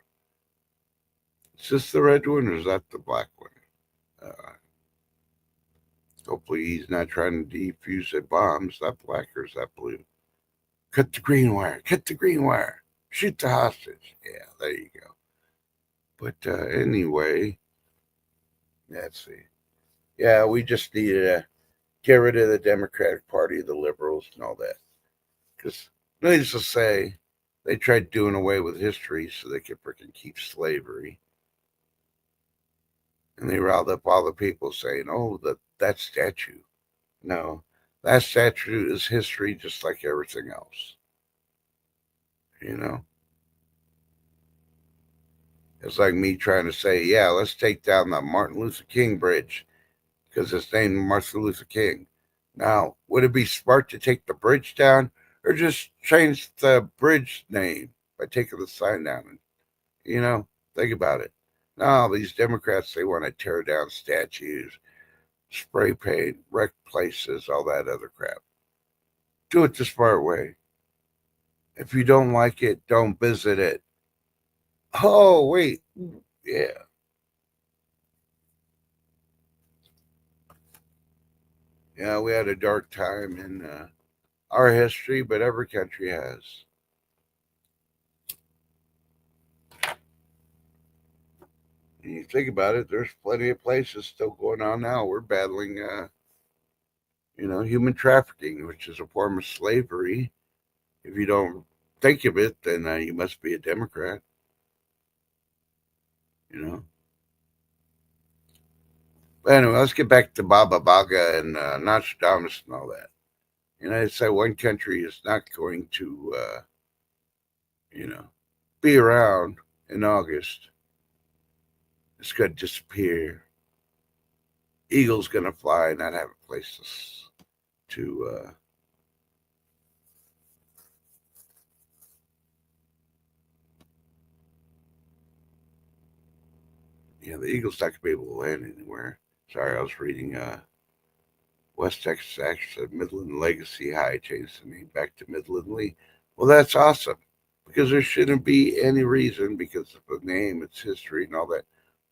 Is this the red one or is that the black one? Hopefully he's not trying to defuse a bomb. Is that black or is that blue? Cut the green wire. Cut the green wire. Shoot the hostage. Yeah, there you go. But anyway, let's see. Yeah, we just need to get rid of the Democratic Party, the liberals, and all that. Because needless to say, they tried doing away with history so they could freaking keep slavery. And they riled up all the people saying, oh, that statue. No, that statue is history just like everything else. You know? It's like me trying to say, yeah, let's take down the Martin Luther King Bridge because it's named Martin Luther King. Now, would it be smart to take the bridge down or just change the bridge name by taking the sign down? You know, think about it. Now, these Democrats, they want to tear down statues, spray paint, wreck places, all that other crap. Do it the smart way. If you don't like it, don't visit it. Oh, wait. Yeah. Yeah, we had a dark time in our history, but every country has. And you think about it, there's plenty of places still going on now. We're battling, human trafficking, which is a form of slavery. If you don't think of it, then you must be a Democrat. You know. But anyway, let's get back to Baba Vaga and Nostradamus and all that. I say one country is not going to, be around in August. It's going to disappear. Eagle's going to fly and not have a place to the Eagle's not going to be able to land anywhere. Sorry, I was reading West Texas Action Midland Legacy High changed the name back to Midland Lee. Well, that's awesome because there shouldn't be any reason because of the name, its history, and all that.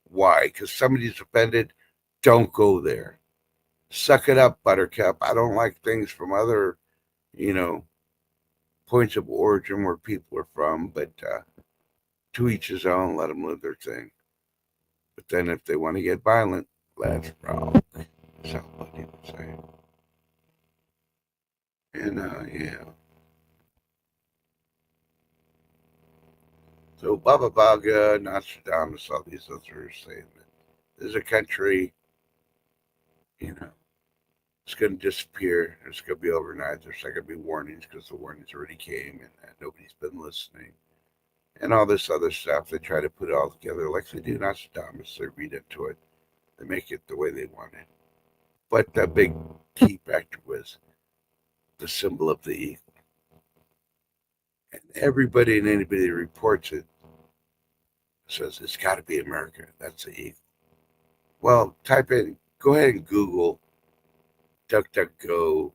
Why? Because somebody's offended. Don't go there. Suck it up, Buttercup. I don't like things from other, points of origin where people are from, but to each his own. Let them live their thing. But then if they want to get violent, let's roll. That's how Buddy would say. And yeah. So Baba Vaga, Nostradamus, all these others are saying that there's a country, you know, it's going to disappear. It's going to be overnight. There's not going to be warnings because the warnings already came and nobody's been listening. And all this other stuff. They try to put it all together like they do Nostradamus. They read into it. They make it the way they want it. But the big key factor was the symbol of the eagle. And everybody and anybody that reports it says it's got to be America. That's the eagle. Well, type in, go ahead and Google DuckDuckGo,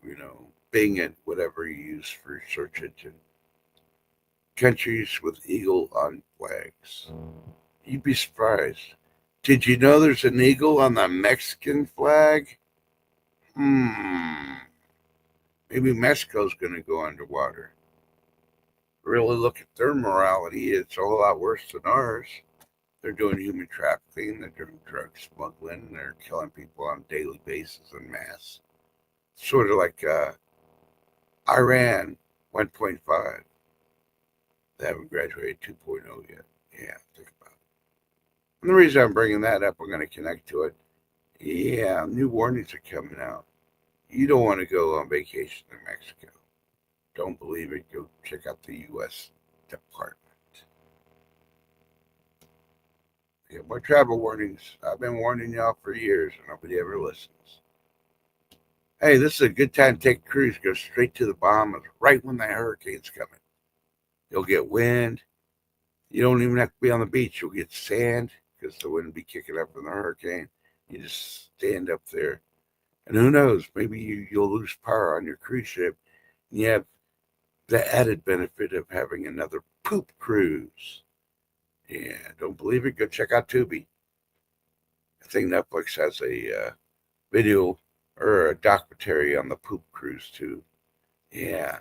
Bing it, whatever you use for your search engine. Countries with eagle on flags. You'd be surprised. Did you know there's an eagle on the Mexican flag? Maybe Mexico's going to go underwater. Really look at their morality. It's a whole lot worse than ours. They're doing human trafficking. They're doing drug smuggling. They're killing people on a daily basis en masse. Sort of like Iran 1.5. They haven't graduated 2.0 yet. Yeah, think about it. And the reason I'm bringing that up, I'm going to connect to it. Yeah, new warnings are coming out. You don't want to go on vacation in Mexico. Don't believe it. Go check out the U.S. Department. Yeah, more travel warnings. I've been warning y'all for years, and nobody ever listens. Hey, this is a good time to take a cruise. Go straight to the Bahamas right when the hurricane's coming. You'll get wind. You don't even have to be on the beach. You'll get sand because the wind will be kicking up from the hurricane. You just stand up there. And who knows, maybe you'll lose power on your cruise ship. And you have the added benefit of having another poop cruise. Yeah, don't believe it? Go check out Tubi. I think Netflix has a video or a documentary on the poop cruise too. Yeah.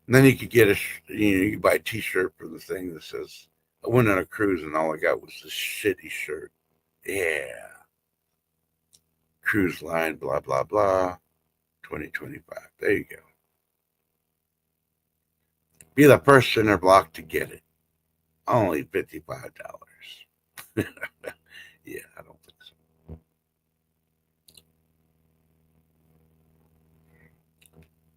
And then you could get you can buy a T-shirt for the thing that says, "I went on a cruise and all I got was this shitty shirt." Yeah. Cruise line, blah blah blah. 2025. There you go. Be the first in their block to get it. Only $55. Yeah, I don't think so.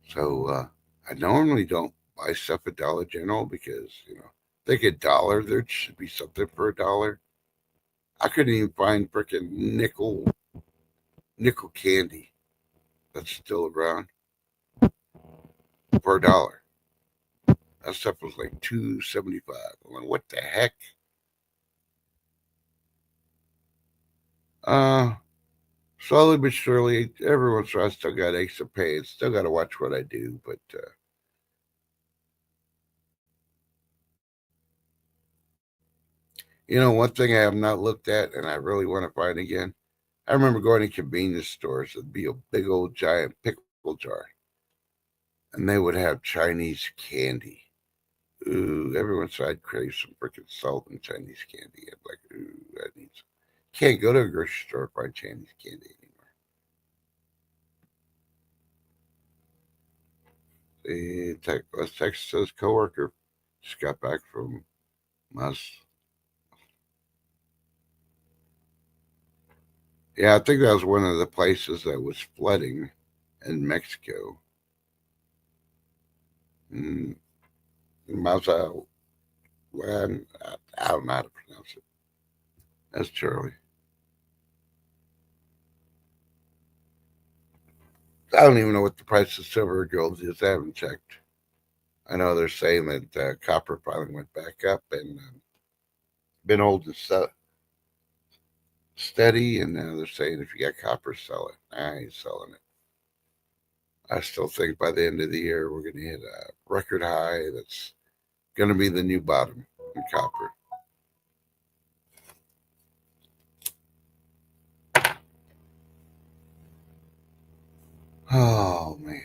So I normally don't buy stuff at Dollar General because they get $1. There should be something for $1. I couldn't even find freaking nickel candy that's still around for $1. That stuff was like $2.75. I'm like, what the heck? Uh, Slowly but surely, every once in a while, I still got aches of pain. Still got to watch what I do, but one thing I have not looked at and I really want to find again. I remember going to convenience stores. It'd be a big old giant pickle jar, and they would have Chinese candy. Ooh, every once in a while I'd crave some freaking salt and Chinese candy. I'm like, ooh, I need some. Can't go to a grocery store and find Chinese candy anymore. Texas coworker just got back from us. Yeah, I think that was one of the places that was flooding in Mexico. Mm, Maza, I don't know how to pronounce it. That's Charlie. I don't even know what the price of silver or gold is. I haven't checked. I know they're saying that copper finally went back up and been holding steady, and now they're saying if you got copper, sell it. I ain't selling it. I still think by the end of the year we're going to hit a record high. That's going to be the new bottom in copper. Oh man.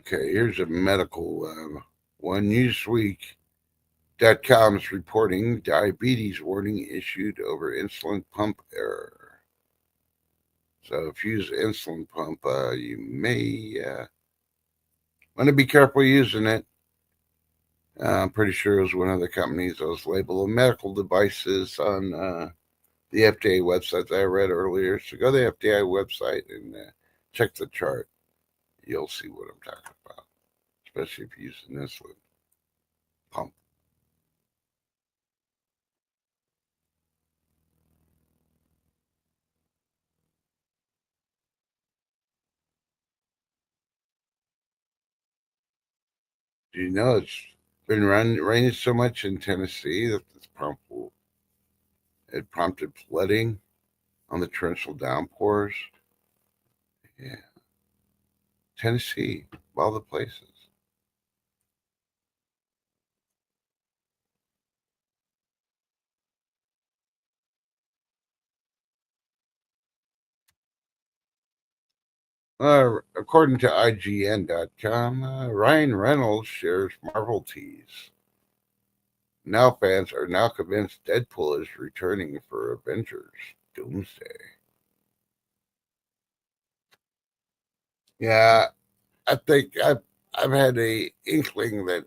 Okay, here's a medical one. Newsweek.com is reporting diabetes warning issued over insulin pump error. So if you use insulin pump, you may want to be careful using it. I'm pretty sure it was one of the companies that was labeled medical devices on the FDA website that I read earlier. So go to the FDA website and check the chart. You'll see what I'm talking about, especially if you're using insulin pump. Do you know it's been raining so much in Tennessee that it prompted flooding on the torrential downpours? Yeah, Tennessee, of all the places. According to IGN.com, Ryan Reynolds shares Marvel tease. Now fans are now convinced Deadpool is returning for Avengers Doomsday. Yeah, I think I've had a inkling that,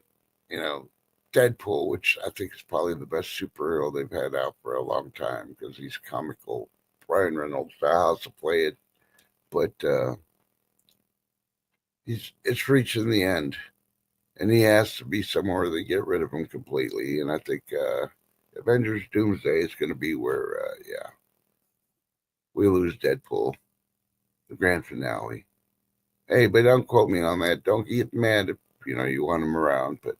you know, Deadpool, which I think is probably the best superhero they've had out for a long time because he's comical. Ryan Reynolds knows how to play it, but it's reaching the end, and he has to be somewhere they get rid of him completely. And I think Avengers Doomsday is going to be where, yeah, we lose Deadpool, the grand finale. Hey, but don't quote me on that. Don't get mad if you want him around, but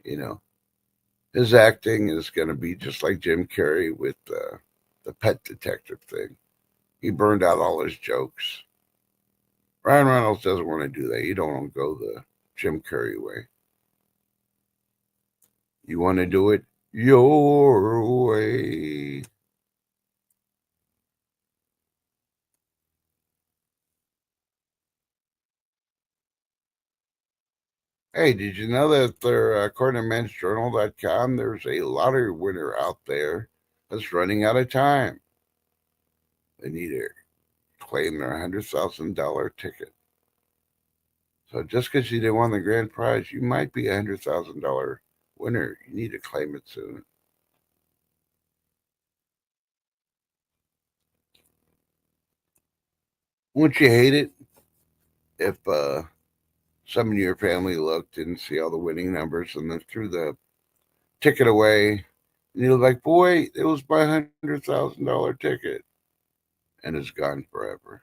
you know his acting is going to be just like Jim Carrey with the pet detective thing. He burned out all his jokes. Ryan Reynolds doesn't want to do that. You don't want to go the Jim Carrey way. You want to do it your way. Hey, did you know that according to mensjournal.com, there's a lottery winner out there that's running out of time? They need to claim their $100,000 ticket. So just because you didn't win the grand prize, you might be $100,000 winner. You need to claim it soon. Wouldn't you hate it if some of your family looked and see all the winning numbers and then threw the ticket away? And you're like, boy, it was my $100,000 ticket. And it's gone forever.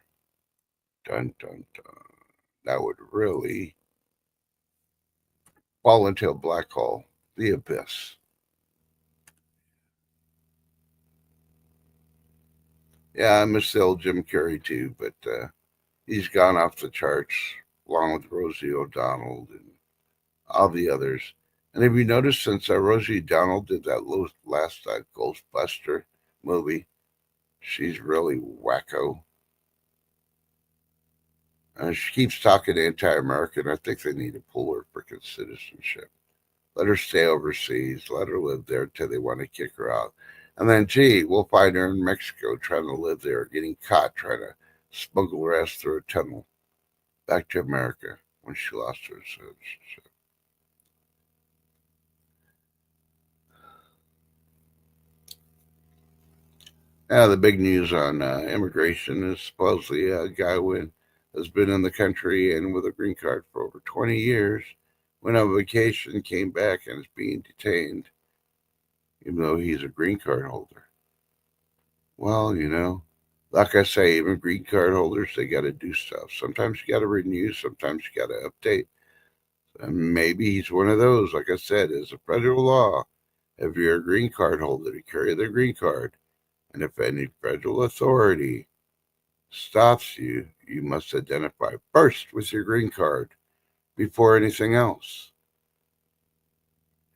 Dun, dun, dun. That would really fall into a black hole, the abyss. Yeah, I miss the old Jim Carrey too, but he's gone off the charts along with Rosie O'Donnell and all the others. And have you noticed since Rosie O'Donnell did that last Ghostbuster movie, she's really wacko. She keeps talking anti-American. I think they need to pull her freaking citizenship. Let her stay overseas. Let her live there until they want to kick her out. And then, gee, we'll find her in Mexico trying to live there, getting caught trying to smuggle her ass through a tunnel back to America when she lost her citizenship. Now, the big news on immigration is supposedly a guy has been in the country and with a green card for over 20 years, went on vacation, came back, and is being detained, even though he's a green card holder. Well, like I say, even green card holders, they got to do stuff. Sometimes you got to renew, sometimes you got to update. And maybe he's one of those. Like I said, it's a federal law. If you're a green card holder to carry the green card, and if any federal authority stops you, you must identify first with your green card before anything else.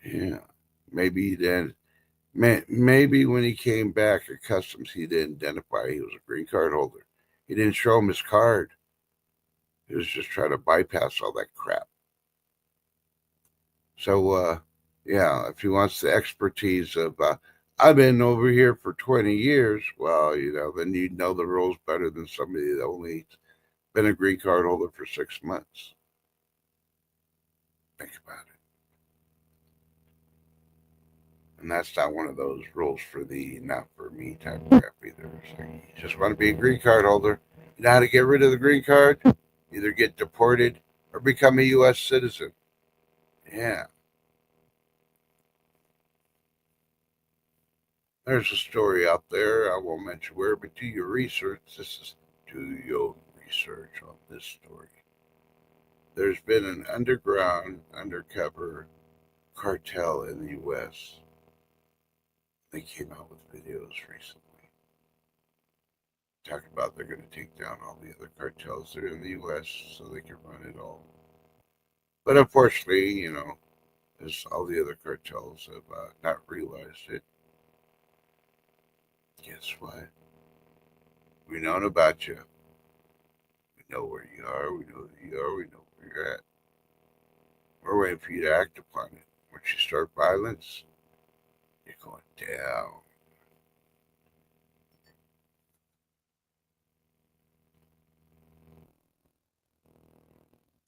Yeah, maybe then, maybe when he came back at customs, he didn't identify he was a green card holder. He didn't show him his card. He was just trying to bypass all that crap. So, yeah, if he wants the expertise of, I've been over here for 20 years, well, then you'd know the rules better than somebody that only been a green card holder for 6 months. Think about it. And that's not one of those rules for the not for me type crap either. It's like you just want to be a green card holder. You know how to get rid of the green card? Either get deported or become a U.S. citizen. Yeah. There's a story out there. I won't mention where, but do your research. Do your research on this story. There's been an undercover cartel in the U.S. They came out with videos recently talking about they're going to take down all the other cartels that are in the U.S. so they can run it all. But unfortunately, as all the other cartels have not realized it, guess what? We know about you. We know where you are. We know who you are. We know where you're at. We're waiting for you to act upon it. Once you start violence, you're going down.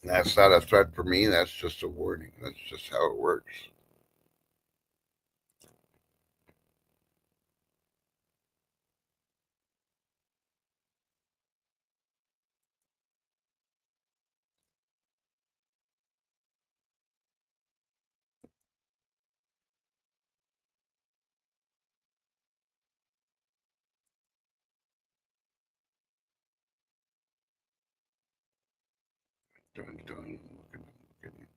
And that's not a threat for me. That's just a warning. That's just how it works. Dun, dun, looking.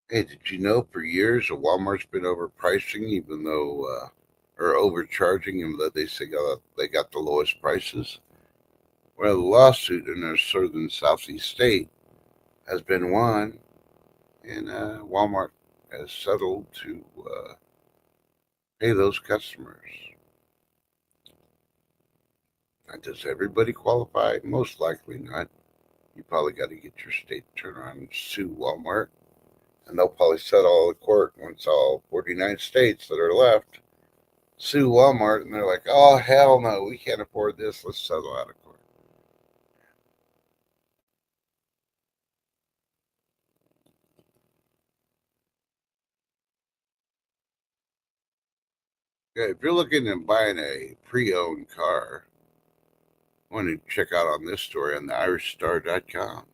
Hey, did you know for years Walmart's been overpricing, even though, or overcharging, even though they say they got the lowest prices? Well, the lawsuit in a southern southeast state has been won, and Walmart has settled to pay those customers. Now, does everybody qualify? Most likely not. You probably got to get your state to turn around and sue Walmart, and they'll probably settle all the court once all 49 states that are left sue Walmart, and they're like, "Oh hell no, we can't afford this. Let's settle out of court." Okay, if you're looking at buying a pre-owned car, I want to check out on this story on the IrishStar.com.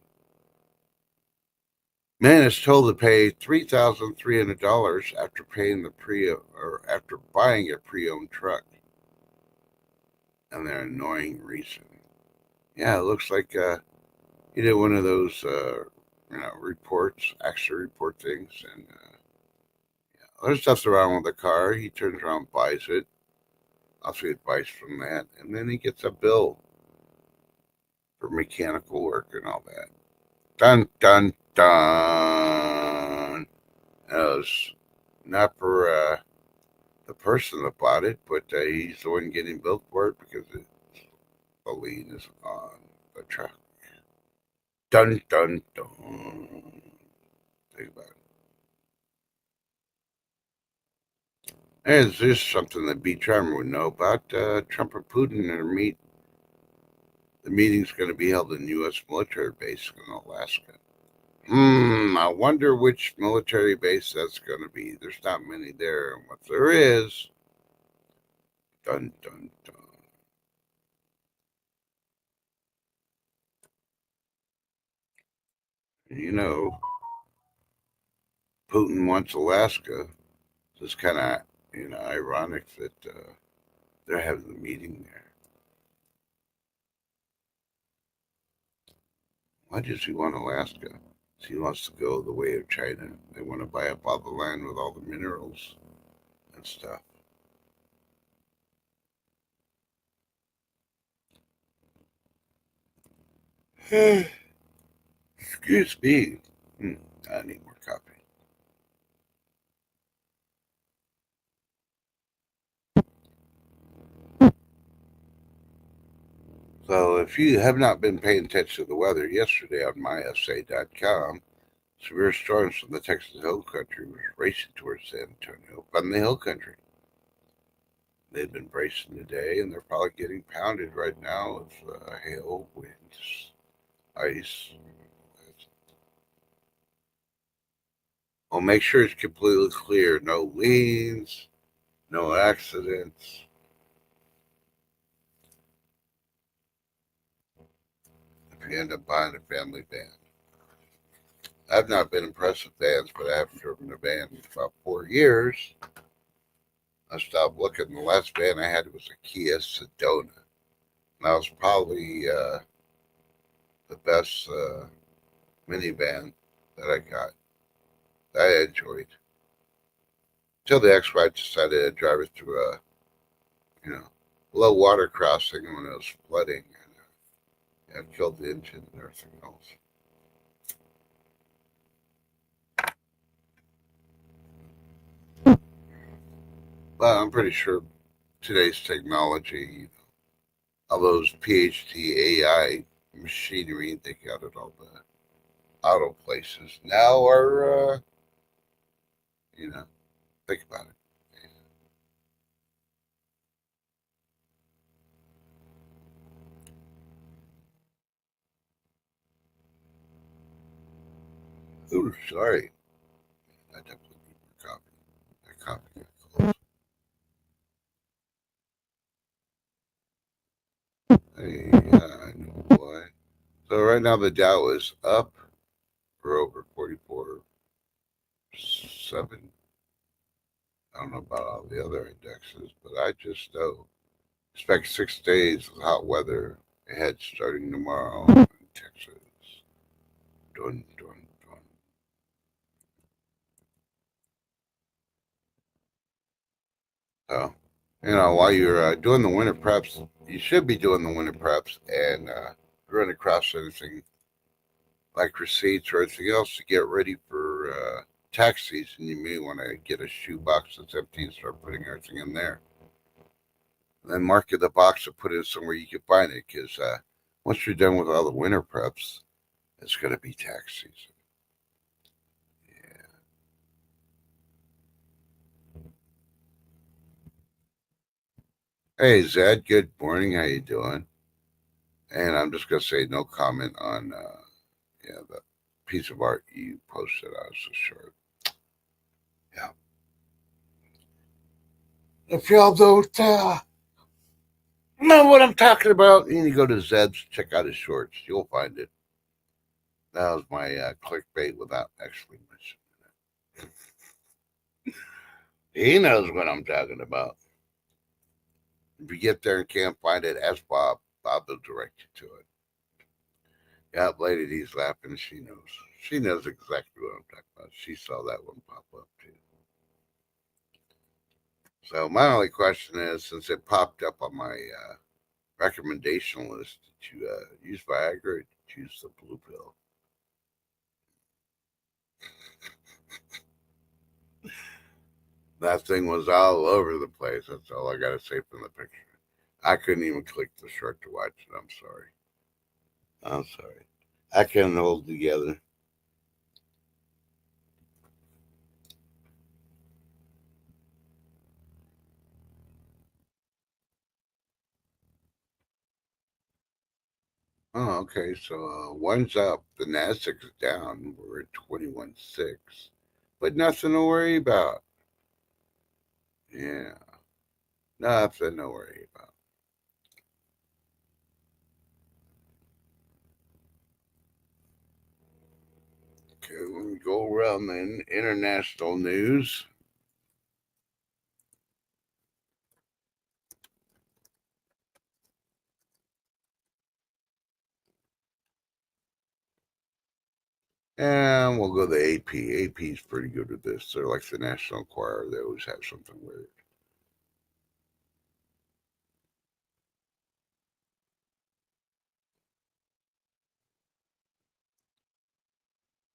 Man is told to pay $3,300 after paying the after buying a pre-owned truck, and their annoying reason. Yeah, it looks like he did one of those reports, accident report things, and there's nothing wrong with the car. He turns around, buys it, also advice from that, and then he gets a bill for mechanical work and all that. Dun dun dun. It was not for the person that bought it, but he's the one getting billed for it because the lien is on the truck. Dun dun dun. Think about it. There's just something that B. Charmer would know about. Trump and Putin are meet. The meeting's going to be held in U.S. military base in Alaska. I wonder which military base that's going to be. There's not many there, and what there is, dun dun dun. You know, Putin wants Alaska. So it's kind of ironic that they're having the meeting there. Why does he want Alaska? So he wants to go the way of China. They want to buy up all the land with all the minerals and stuff. Excuse me. I need more coffee. So if you have not been paying attention to the weather, yesterday on mysa.com, severe storms from the Texas Hill Country was racing towards San Antonio from the Hill Country. They've been bracing today, and they're probably getting pounded right now with hail, winds, ice. Well, make sure it's completely clear. No leans, no accidents. If you end up buying a family van. I've not been impressed with vans, but I haven't driven a van in about 4 years. I stopped looking. The last van I had was a Kia Sedona. And that was probably the best minivan that I got. That I enjoyed. Until the ex-wife decided to drive it through a, low water crossing when it was flooding, and it killed the engine and everything else. But I'm pretty sure today's technology, all those PhD AI machinery they got at all the auto places now are, you know, think about it. Ooh, sorry. I definitely need more coffee. That coffee got close. Hey, I know why. So right now the Dow is up for over 44.7. I don't know about all the other indexes, but I just know. Expect 6 days of hot weather ahead starting tomorrow in Texas. Dun, dun, dun. So, while you're doing the winter preps, you should be doing the winter preps and run across anything like receipts or anything else to get ready for tax season. You may want to get a shoebox that's empty and start putting everything in there. And then mark the box and put it somewhere you can find it because once you're done with all the winter preps, it's going to be tax season. Yeah. Hey Zed, good morning. How you doing? And I'm just gonna say no comment on the piece of art you posted. I was so short. Yeah. If y'all don't know what I'm talking about, you need to go to Zed's, check out his shorts. You'll find it. That was my clickbait without actually mentioning it. He knows what I'm talking about. If you get there and can't find it, ask Bob. Bob will direct you to it. Yeah, Lady D's laughing. She knows. She knows exactly what I'm talking about. She saw that one pop up too. So my only question is, since it popped up on my recommendation list, did you use Viagra or did you use the blue pill? That thing was all over the place. That's all I got to say from the picture. I couldn't even click the short to watch it. I'm sorry. I'm sorry. I couldn't hold together. Oh, okay. So one's up. The Nasdaq's down. We're at 21.6, but nothing to worry about. Yeah, nothing to worry about. Okay, let me go around the international news. And we'll go to AP. AP's pretty good at this. They're like the National Enquirer. They always have something weird.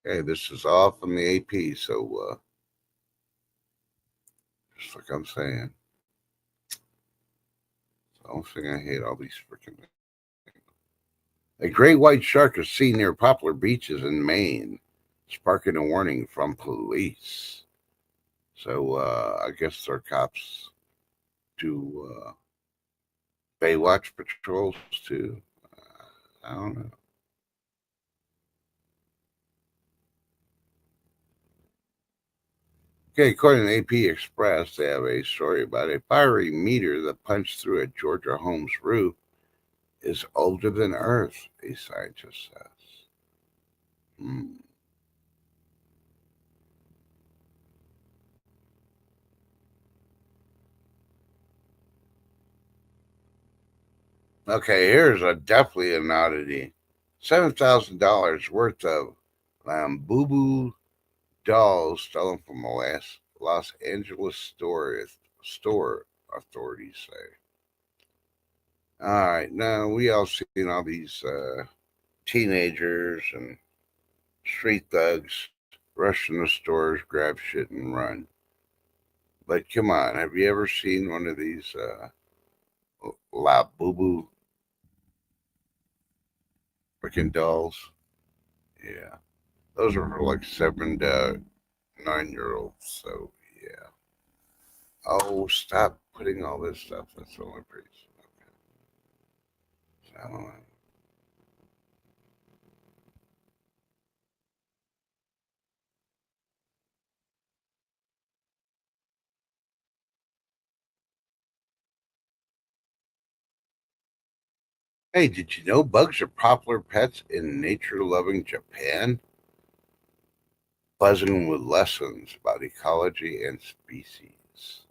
Hey, this is all from the AP, so just like I'm saying, the only thing I hate all these freaking things. A great white shark is seen near Poplar Beaches in Maine, sparking a warning from police. So I guess their cops do Baywatch patrols too. I don't know. Okay, according to AP Express, they have a story about a fiery meteor that punched through a Georgia home's roof is older than Earth, a scientist says. Hmm. Okay, here's a definitely an oddity. $7,000 worth of Lambubu dolls stolen from a Los Angeles store authorities say. All right, now we all seen all these teenagers and street thugs rush in the stores, grab shit, and run. But come on, have you ever seen one of these La Boo Boo freaking dolls? Yeah, those are for like 7 to 9-year-olds. So yeah. Oh, stop putting all this stuff. That's the only reason. Okay. So, I don't know. Hey, did you know bugs are popular pets in nature-loving Japan? Buzzing with lessons about ecology and species.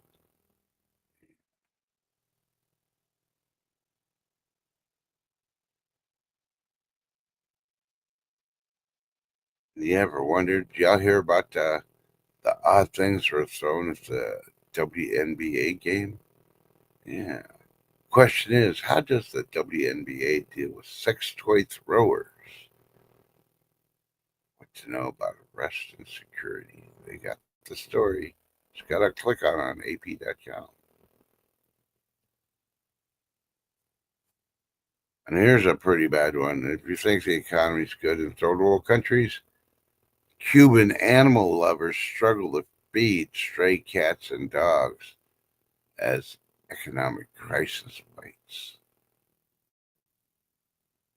You ever wondered? Did y'all hear about the odd things that were thrown at the WNBA game? Yeah. Question is, how does the WNBA deal with sex toy throwers? What to know about arrest and security? They got the story. Just gotta click on AP.com. And here's a pretty bad one. If you think the economy's good in third world countries, Cuban animal lovers struggle to feed stray cats and dogs as economic crisis bites.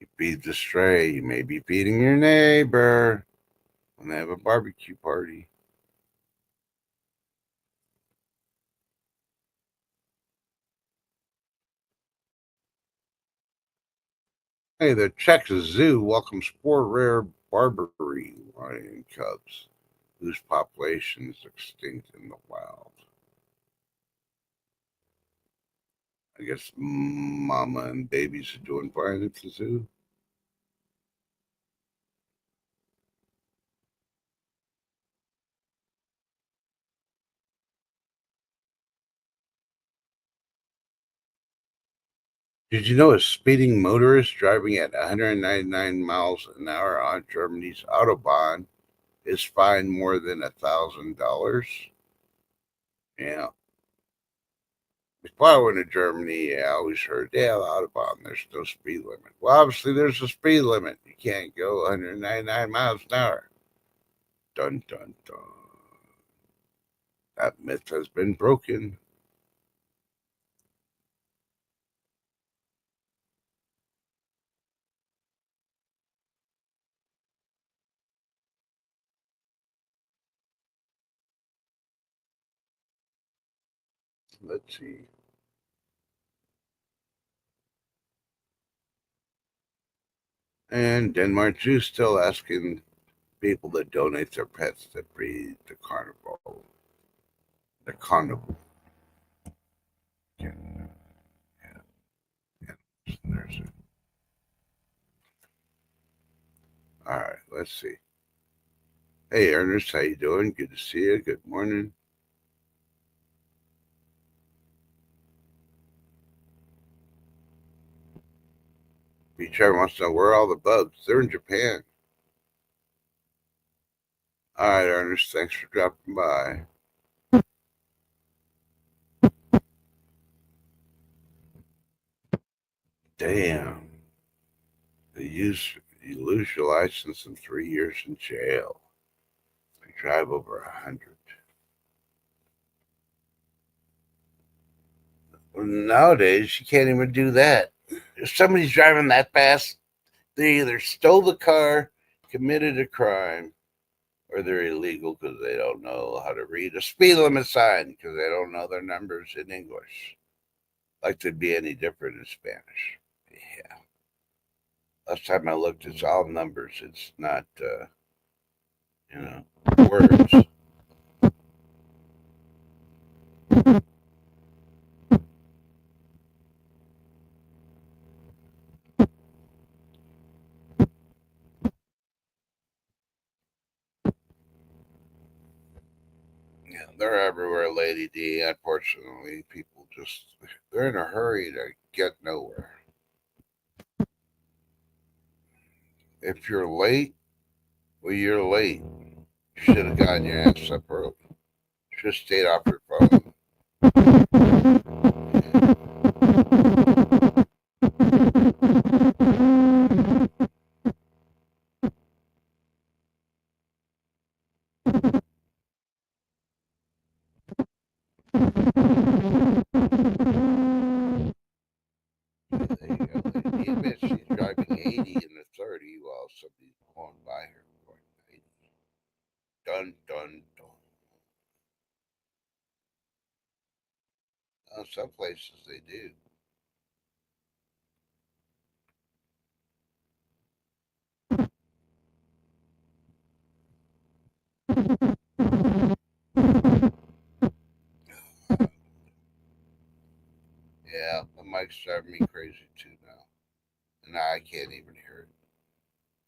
You feed the stray, you may be feeding your neighbor when they have a barbecue party. Hey, the Czech Zoo welcomes four rare Barbary lion cubs whose population is extinct in the wild. I guess mama and babies are doing fine at the zoo. Did you know a speeding motorist driving at 199 miles an hour on Germany's Autobahn is fined more than $1,000? Yeah. Before I went to Germany, yeah, I always heard, yeah, the Autobahn, there's no speed limit. Well, obviously, there's a speed limit. You can't go 199 miles an hour. Dun, dun, dun. That myth has been broken. Let's see. And Denmark Jews still asking people to donate their pets to breed the carnival. The carnival. Yeah, yeah, yeah. There's it. All right, let's see. Hey, Ernest, how you doing? Good to see you. Good morning. Beachard wants to know where are all the bugs? They're in Japan. All right, Ernest, thanks for dropping by. Damn. You lose your license and 3 years in jail. You drive over 100. Well, nowadays, you can't even do that. If somebody's driving that fast, they either stole the car, committed a crime, or they're illegal because they don't know how to read a speed limit sign because they don't know their numbers in English. Like they'd be any different in Spanish. Yeah. Last time I looked, it's all numbers. It's not, words. Yeah, they're everywhere, Lady D. Unfortunately, people they're in a hurry to get nowhere. If you're late, well, you're late. You should have gotten your ass up early. Should have stayed off your phone. There you go. Lady D admits she's driving 80 in the 30 while somebody's going by her going 80. Dun, dun, dun. Some places they do. Yeah, the mic's driving me crazy too now. And I can't even hear it.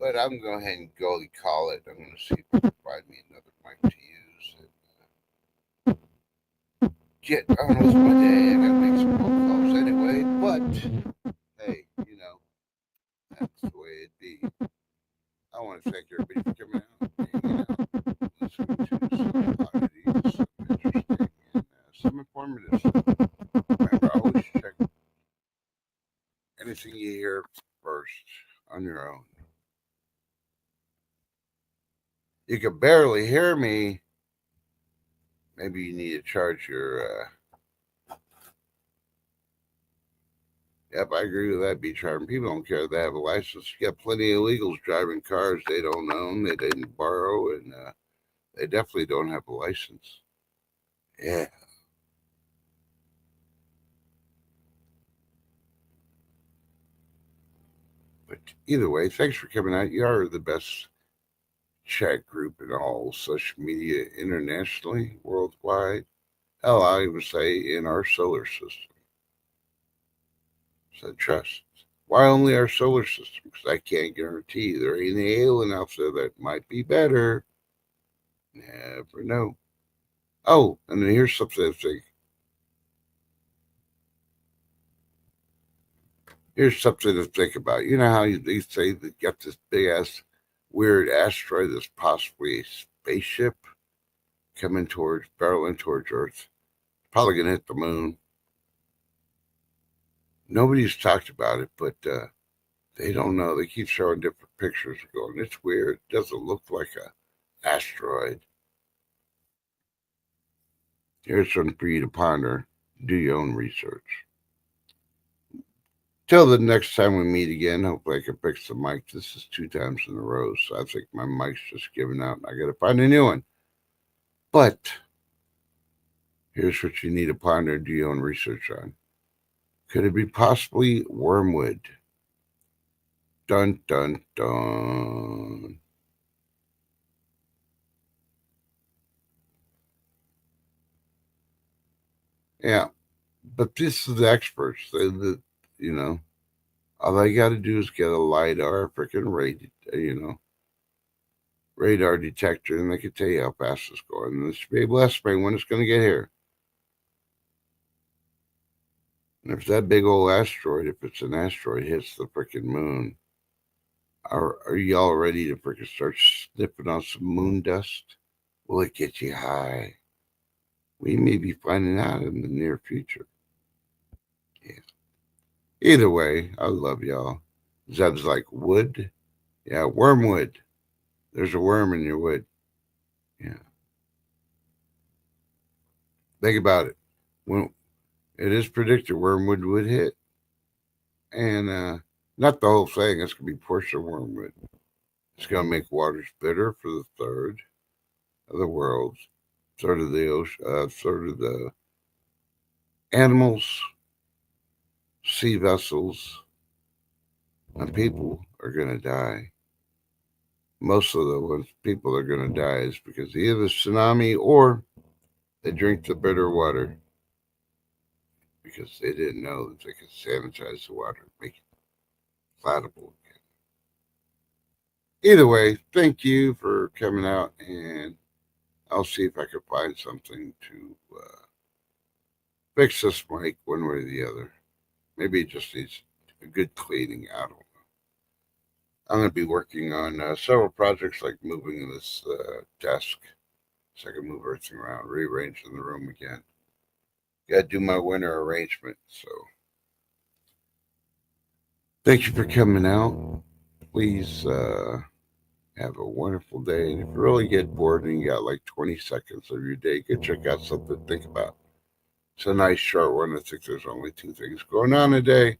But I'm going to go ahead and go and call it. I'm going to see if I can find me another mic to use. And get on with my day. I got to make some phone calls anyway. But, hey, that's the way it be. I want to thank everybody for coming out, hanging out, listening to some oddities, some interesting, and some informative stuff. Remember, always check anything you hear first on your own. You can barely hear me. Maybe you need to charge your. Yep, I agree with that, Beach Harden. People don't care if they have a license. You got plenty of illegals driving cars they don't own, they didn't borrow, and they definitely don't have a license. Yeah. But either way, thanks for coming out. You are the best chat group in all social media internationally, worldwide. Hell, I even say in our solar system. So trust. Why only our solar system? Because I can't guarantee there ain't an alien out there that might be better. Never know. Oh, and then here's something to think. Here's something to think about. You know how they say they got this big ass weird asteroid that's possibly a spaceship barreling towards Earth. Probably gonna hit the moon. Nobody's talked about it, but they don't know. They keep showing different pictures going, it's weird. It doesn't look like a asteroid. Here's something for you to ponder. Do your own research. Till the next time we meet again, hopefully I can fix the mic. This is 2 times in a row, so I think my mic's just giving out. I got to find a new one. But here's what you need to ponder and do your own research on. Could it be possibly wormwood? Dun, dun, dun. Yeah, but this is the experts. You know, all they got to do is get a LiDAR, freaking radar detector, and they can tell you how fast it's going. And they should be able to estimate when it's going to get here. And if that big old asteroid, if it's an asteroid, hits the freaking moon, Are y'all ready to freaking start sniffing on some moon dust? Will it get you high? We may be finding out in the near future. Yeah. Either way, I love y'all. Zeb's like, wood? Yeah, wormwood. There's a worm in your wood. Yeah. Think about it. When it is predicted wormwood would hit. And not the whole thing, it's going to be portion of wormwood. It's going to make waters bitter for the third of the world, third of the ocean, third of the animals, sea vessels, and people are going to die. Most of the ones people are going to die is because of either tsunami or they drink the bitter water because they didn't know that they could sanitize the water and make it palatable again. Either way, thank you for coming out, and I'll see if I can find something to fix this mic one way or the other. Maybe it just needs a good cleaning. I don't know. I'm going to be working on several projects like moving this desk so I can move everything around, rearranging the room again. Got to do my winter arrangement. So thank you for coming out. Please have a wonderful day. And if you really get bored and you got like 20 seconds of your day, go check out something to think about. It's a nice short one. I think there's only 2 things going on a day.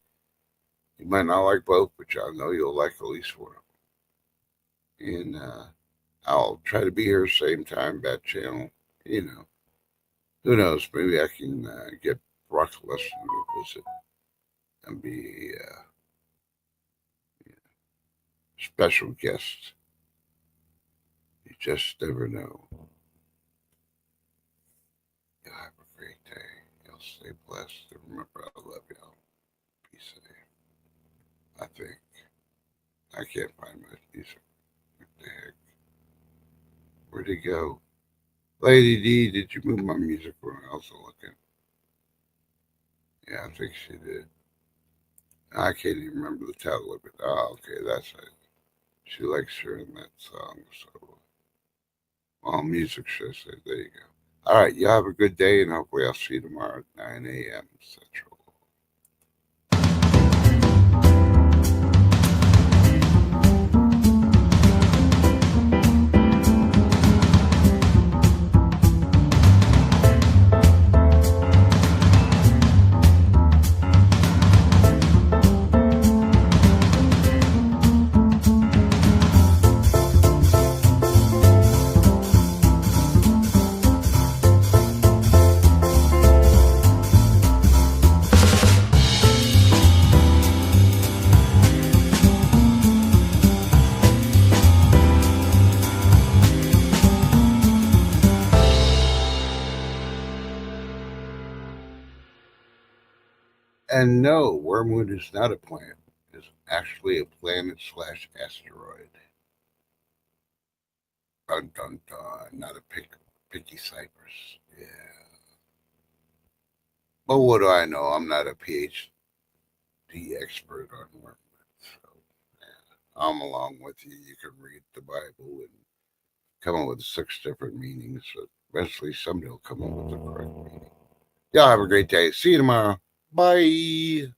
You might not like both, but I know you'll like at least one of them. And I'll try to be here same time, bad channel. You know, who knows? Maybe I can get Brock Lesnar to visit and be a special guest. You just never know. Y'all have a great day. Y'all stay blessed. And remember, I love y'all. Be safe. I think. I can't find my music. What the heck? Where'd it go? Lady D, did you move my music when I was looking? Yeah, I think she did. I can't even remember the title of it. Oh, okay, that's it. She likes hearing that song, so well, music should say. There you go. All right, you have a good day, and hopefully I'll see you tomorrow at 9 a.m. Central. And no, wormwood is not a plant. It's actually a planet / asteroid. Dun dun dun. Not a picky cypress. Yeah. But what do I know? I'm not a PhD expert on wormwood. So yeah, I'm along with you. You can read the Bible and come up with 6 different meanings. But eventually somebody will come up with the correct meaning. Y'all have a great day. See you tomorrow. Bye.